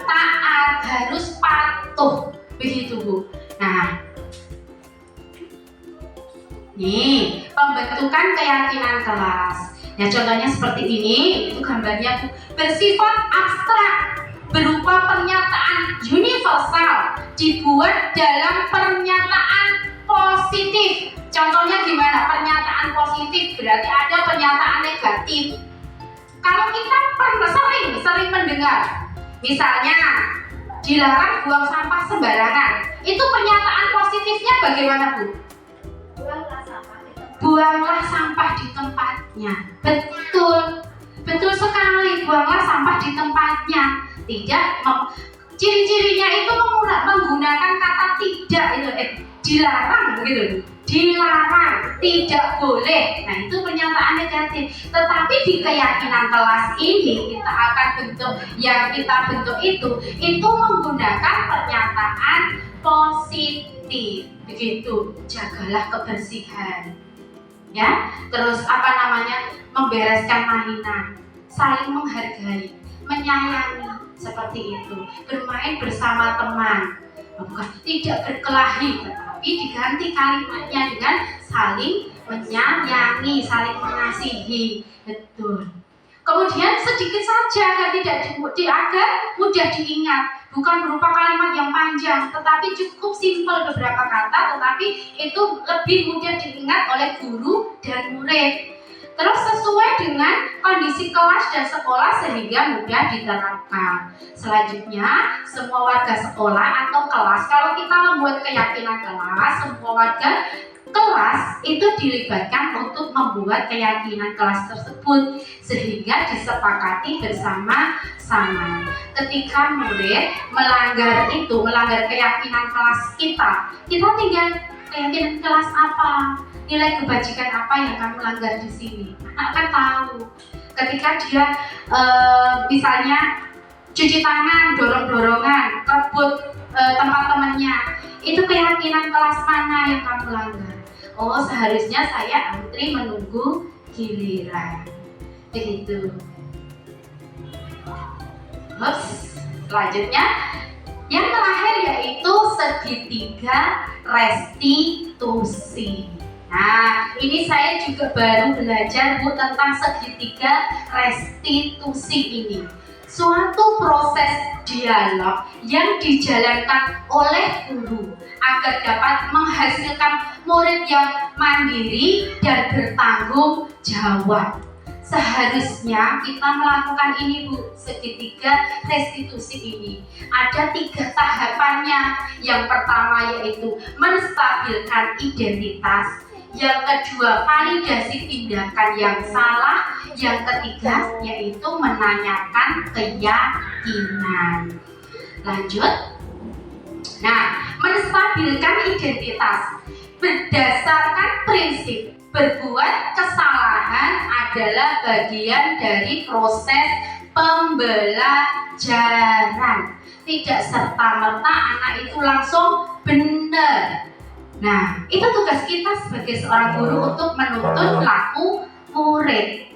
taat, harus patuh, begitu Bu. Nah, nih pembentukan keyakinan kelas. Nah contohnya seperti ini, itu gambarnya Bu. Bersifat abstrak, berupa pernyataan universal, dibuat dalam pernyataan positif. Contohnya gimana? Pernyataan positif berarti ada pernyataan negatif. Kalau kita sering mendengar, misalnya dilarang buang sampah sembarangan, itu pernyataan positifnya bagaimana Bu? Buanglah sampah di tempatnya. Betul sekali, buanglah sampah di tempatnya. Tidak, ciri-cirinya itu menggunakan kata tidak, dilarang gitu. Dilarang, tidak boleh. Nah itu pernyataan negatif. Tetapi di keyakinan kelas ini kita akan bentuk, yang kita bentuk itu menggunakan pernyataan positif. Begitu, jagalah kebersihan. Ya, terus membereskan mainan, saling menghargai, menyayangi, seperti itu. Bermain bersama teman, bukan tidak berkelahi, tetapi diganti kalimatnya dengan saling menyayangi, saling mengasihi. Betul. Kemudian sedikit saja agar agar mudah diingat, bukan berupa kalimat yang panjang, tetapi cukup simpel beberapa kata, tetapi itu lebih mudah diingat oleh guru dan murid. Terus sesuai dengan kondisi kelas dan sekolah sehingga mudah diterapkan. Selanjutnya, semua warga sekolah atau kelas, kalau kita membuat keyakinan kelas, semua warga kelas itu dilibatkan untuk membuat keyakinan kelas tersebut sehingga disepakati bersama-sama. Ketika murid melanggar keyakinan kelas kita tinggal keyakinan kelas apa, nilai kebajikan apa yang kamu langgar di sini. Anak kan tahu. Ketika dia misalnya cuci tangan, dorong-dorongan, kebut tempat temannya, itu keyakinan kelas mana yang kamu langgar? Oh, seharusnya saya antri menunggu giliran. Begitu. Selanjutnya yang terakhir yaitu segitiga restitusi. Nah, ini saya juga baru belajar Bu tentang segitiga restitusi ini. Suatu proses dialog yang dijalankan oleh guru agar dapat menghasilkan murid yang mandiri dan bertanggung jawab. Seharusnya kita melakukan ini Bu, segitiga restitusi ini. Ada 3 tahapannya. Yang pertama yaitu menstabilkan identitas. Yang kedua, validasi tindakan yang salah. Yang ketiga, yaitu menanyakan keyakinan. Lanjut. Nah, menstabilkan identitas berdasarkan prinsip berbuat kesalahan adalah bagian dari proses pembelajaran. Tidak serta-merta anak itu langsung benar. Nah, itu tugas kita sebagai seorang guru untuk menuntun laku murid.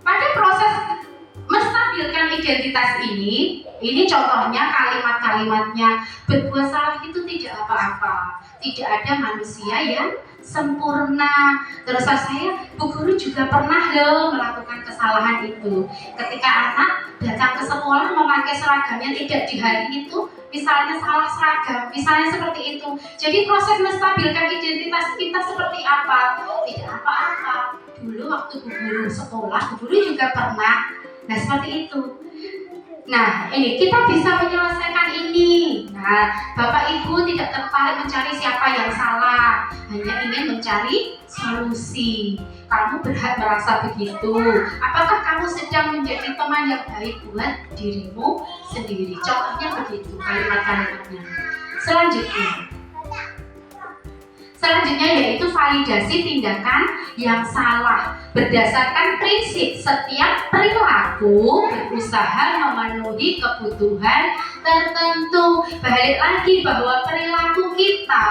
Pada proses menstabilkan identitas ini contohnya kalimat-kalimatnya. Berbuat salah itu tidak apa-apa. Tidak ada manusia yang sempurna. Terus saya, Bu Guru juga pernah loh melakukan kesalahan itu. Ketika anak datang ke sekolah memakai seragam yang tidak di hari itu, misalnya salah seragam, misalnya seperti itu. Jadi proses menstabilkan identitas kita seperti apa? Tidak apa-apa. Dulu waktu Bu Guru sekolah, Bu Guru juga pernah. Nah, seperti itu. Nah, ini kita bisa menyelesaikan ini. Nah, Bapak Ibu tidak tertarik mencari siapa yang salah, hanya ingin mencari solusi. Kamu berhak merasa begitu. Apakah kamu sedang menjadi teman yang baik buat dirimu sendiri? Contohnya begitu kalimat-kalimatnya. Selanjutnya yaitu validasi tindakan yang salah. Berdasarkan prinsip setiap perilaku berusaha memenuhi kebutuhan tertentu. Balik lagi bahwa perilaku kita,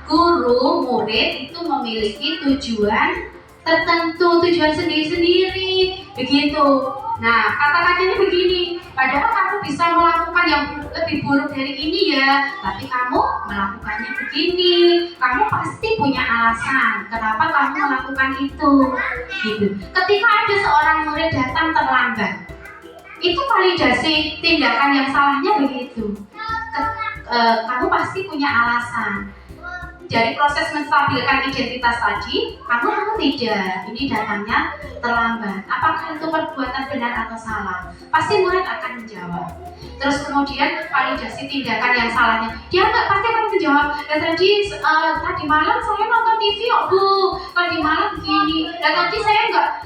guru, murid itu memiliki tujuan tertentu, tujuan sendiri-sendiri. Begitu. Nah, kata-katanya begini, padahal kamu bisa melakukan yang lebih buruk dari ini ya, tapi kamu melakukannya begini. Kamu pasti punya alasan kenapa kamu melakukan itu. Gitu. Ketika ada seorang murid datang terlambat, itu validasi tindakan yang salahnya begitu. Kamu pasti punya alasan. Dari proses menstabilkan identitas tadi, kamu tidak, ini datangnya terlambat. Apakah itu perbuatan benar atau salah? Pasti murid akan menjawab. Terus kemudian validasi tindakan yang salahnya, dia pasti akan menjawab. Ya tadi malam saya nonton TV kok Bu. Tadi malam begini. Dan tadi saya nggak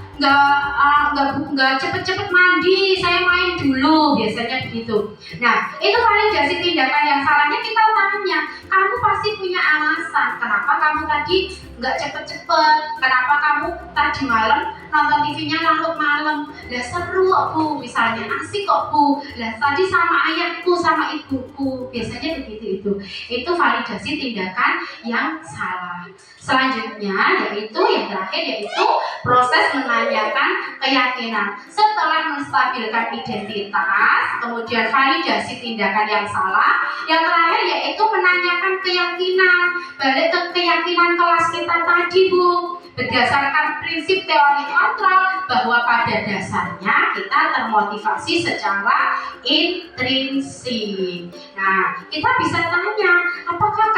cepet-cepet mandi, saya main dulu, biasanya begitu. Nah, itu validasi tindakan yang salahnya kita tanya, Kamu pasti punya alasan kenapa kamu tadi nggak cepet-cepet, kenapa kamu tadi malam nonton TV-nya larut malam. Lah seru kok Bu, misalnya asik kok Bu. Lah tadi sama ayahku sama ibuku, biasanya begitu itu. Itu validasi tindakan yang salah. Selanjutnya yaitu yang terakhir yaitu proses menanyakan keyakinan. Setelah menstabilkan identitas, kemudian validasi tindakan yang salah, yang terakhir yaitu menanyakan keyakinan. Balik ke keyakinan kelas kita tadi Bu, berdasarkan prinsip teori kontrol bahwa pada dasarnya kita termotivasi secara intrinsik. Nah, kita bisa tanya, apakah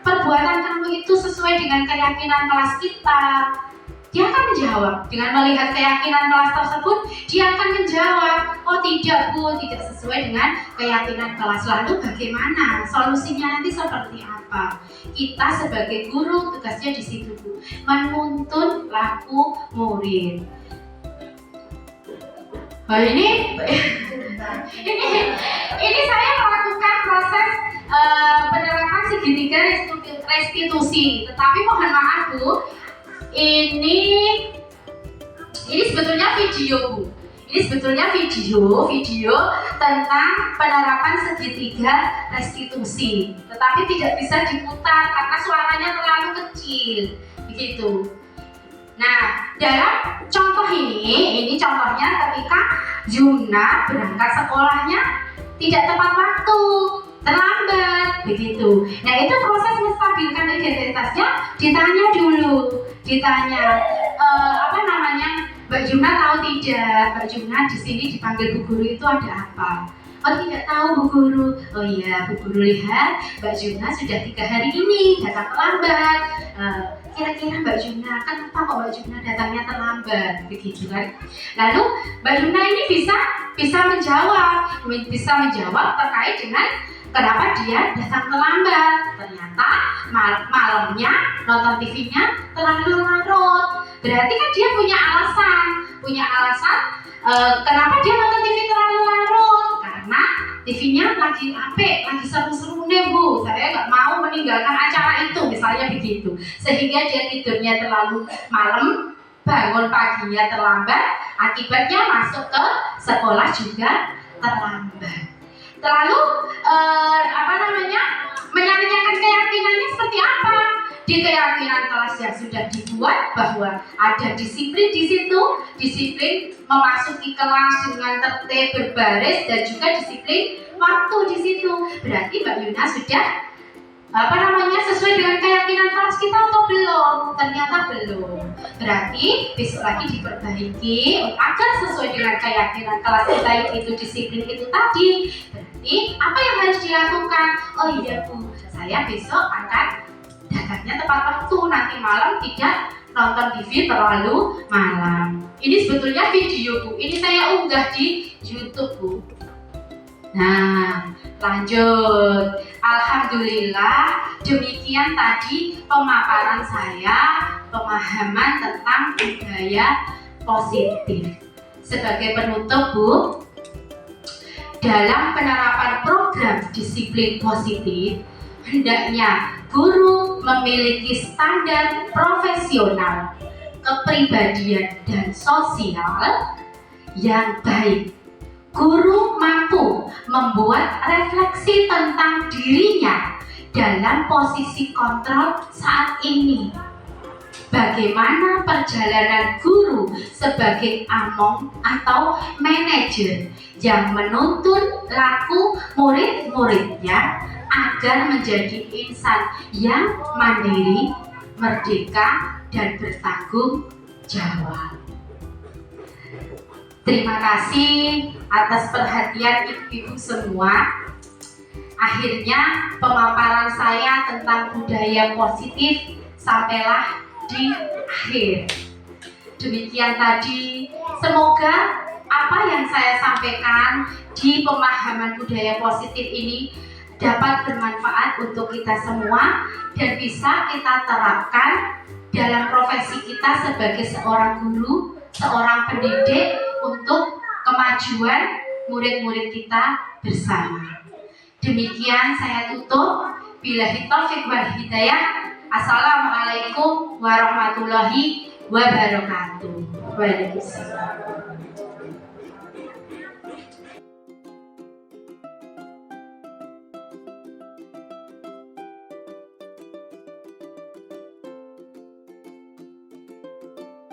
perbuatan kamu itu sesuai dengan keyakinan kelas kita? Dia akan menjawab. Dengan melihat keyakinan kelas tersebut, dia akan menjawab, oh tidak Bu, tidak sesuai dengan keyakinan kelas. Lalu bagaimana? Solusinya nanti seperti apa? Kita sebagai guru tugasnya di situ Bu, menuntun laku murid. Oh, ini saya melakukan proses penerapan segitiga restitusi, tetapi mohon maaf Bu, ini sebetulnya video Bu. Ini sebetulnya video tentang penerapan segitiga restitusi, tetapi tidak bisa diputar karena suaranya terlalu kecil, begitu. Nah, dalam contoh ini contohnya ketika Yuna berangkat sekolahnya tidak tepat waktu, terlambat, begitu. Nah, itu proses menstabilkan identitasnya. Ditanya, Mbak Yuna tahu tidak? Mbak Yuna di sini dipanggil Bu Guru itu ada apa? Oh, tidak tahu Bu Guru. Oh iya, Bu Guru lihat Mbak Yuna sudah 3 hari ini datang terlambat. Kira-kira Mbak Yuna, kenapa kok Mbak Yuna datangnya terlambat? Begitu kan? Lalu Mbak Yuna ini bisa menjawab terkait dengan kenapa dia datang terlambat. Ternyata malamnya nonton TV-nya terlalu larut. Berarti kan dia punya alasan kenapa dia nonton TV terlalu larut. Karena TV-nya lagi seru-seru nih Bu, saya nggak mau meninggalkan acara itu, misalnya begitu. Sehingga dia tidurnya terlalu malam, bangun paginya terlambat, akibatnya masuk ke sekolah juga terlambat. Lalu menanyakan keyakinannya seperti apa? Di keyakinan kelas yang sudah dibuat bahwa ada disiplin di situ, disiplin memasuki kelas dengan tertib berbaris dan juga disiplin waktu di situ. Berarti Mbak Yuna sudah sesuai dengan keyakinan kelas kita atau belum? Ternyata belum. Berarti besok lagi diperbaiki agar sesuai dengan keyakinan kelas kita itu disiplin itu tadi. Berarti apa yang harus dilakukan? Oh iya Bu, saya besok akan datangnya tepat waktu, nanti malam tidak nonton TV terlalu malam. Ini sebetulnya video Bu, ini saya unggah di YouTube Bu. Nah, lanjut. Alhamdulillah, demikian tadi pemaparan saya, pemahaman tentang budaya positif. Sebagai penutup Bu, dalam penerapan program disiplin positif, hendaknya guru memiliki standar profesional, kepribadian dan sosial yang baik. Guru mampu membuat refleksi tentang dirinya dalam posisi kontrol saat ini. Bagaimana perjalanan guru sebagai among atau manajer yang menuntun laku murid-muridnya agar menjadi insan yang mandiri, merdeka, dan bertanggung jawab. Terima kasih atas perhatian ibu-ibu semua. Akhirnya pemaparan saya tentang budaya positif sampailah di akhir. Demikian tadi, semoga apa yang saya sampaikan di pemahaman budaya positif ini dapat bermanfaat untuk kita semua dan bisa kita terapkan dalam profesi kita sebagai seorang guru, seorang pendidik untuk kemajuan murid-murid kita bersama. Demikian saya tutup. Billahi taufiq wal hidayah. Assalamualaikum warahmatullahi wabarakatuh. Waalaikumsalam.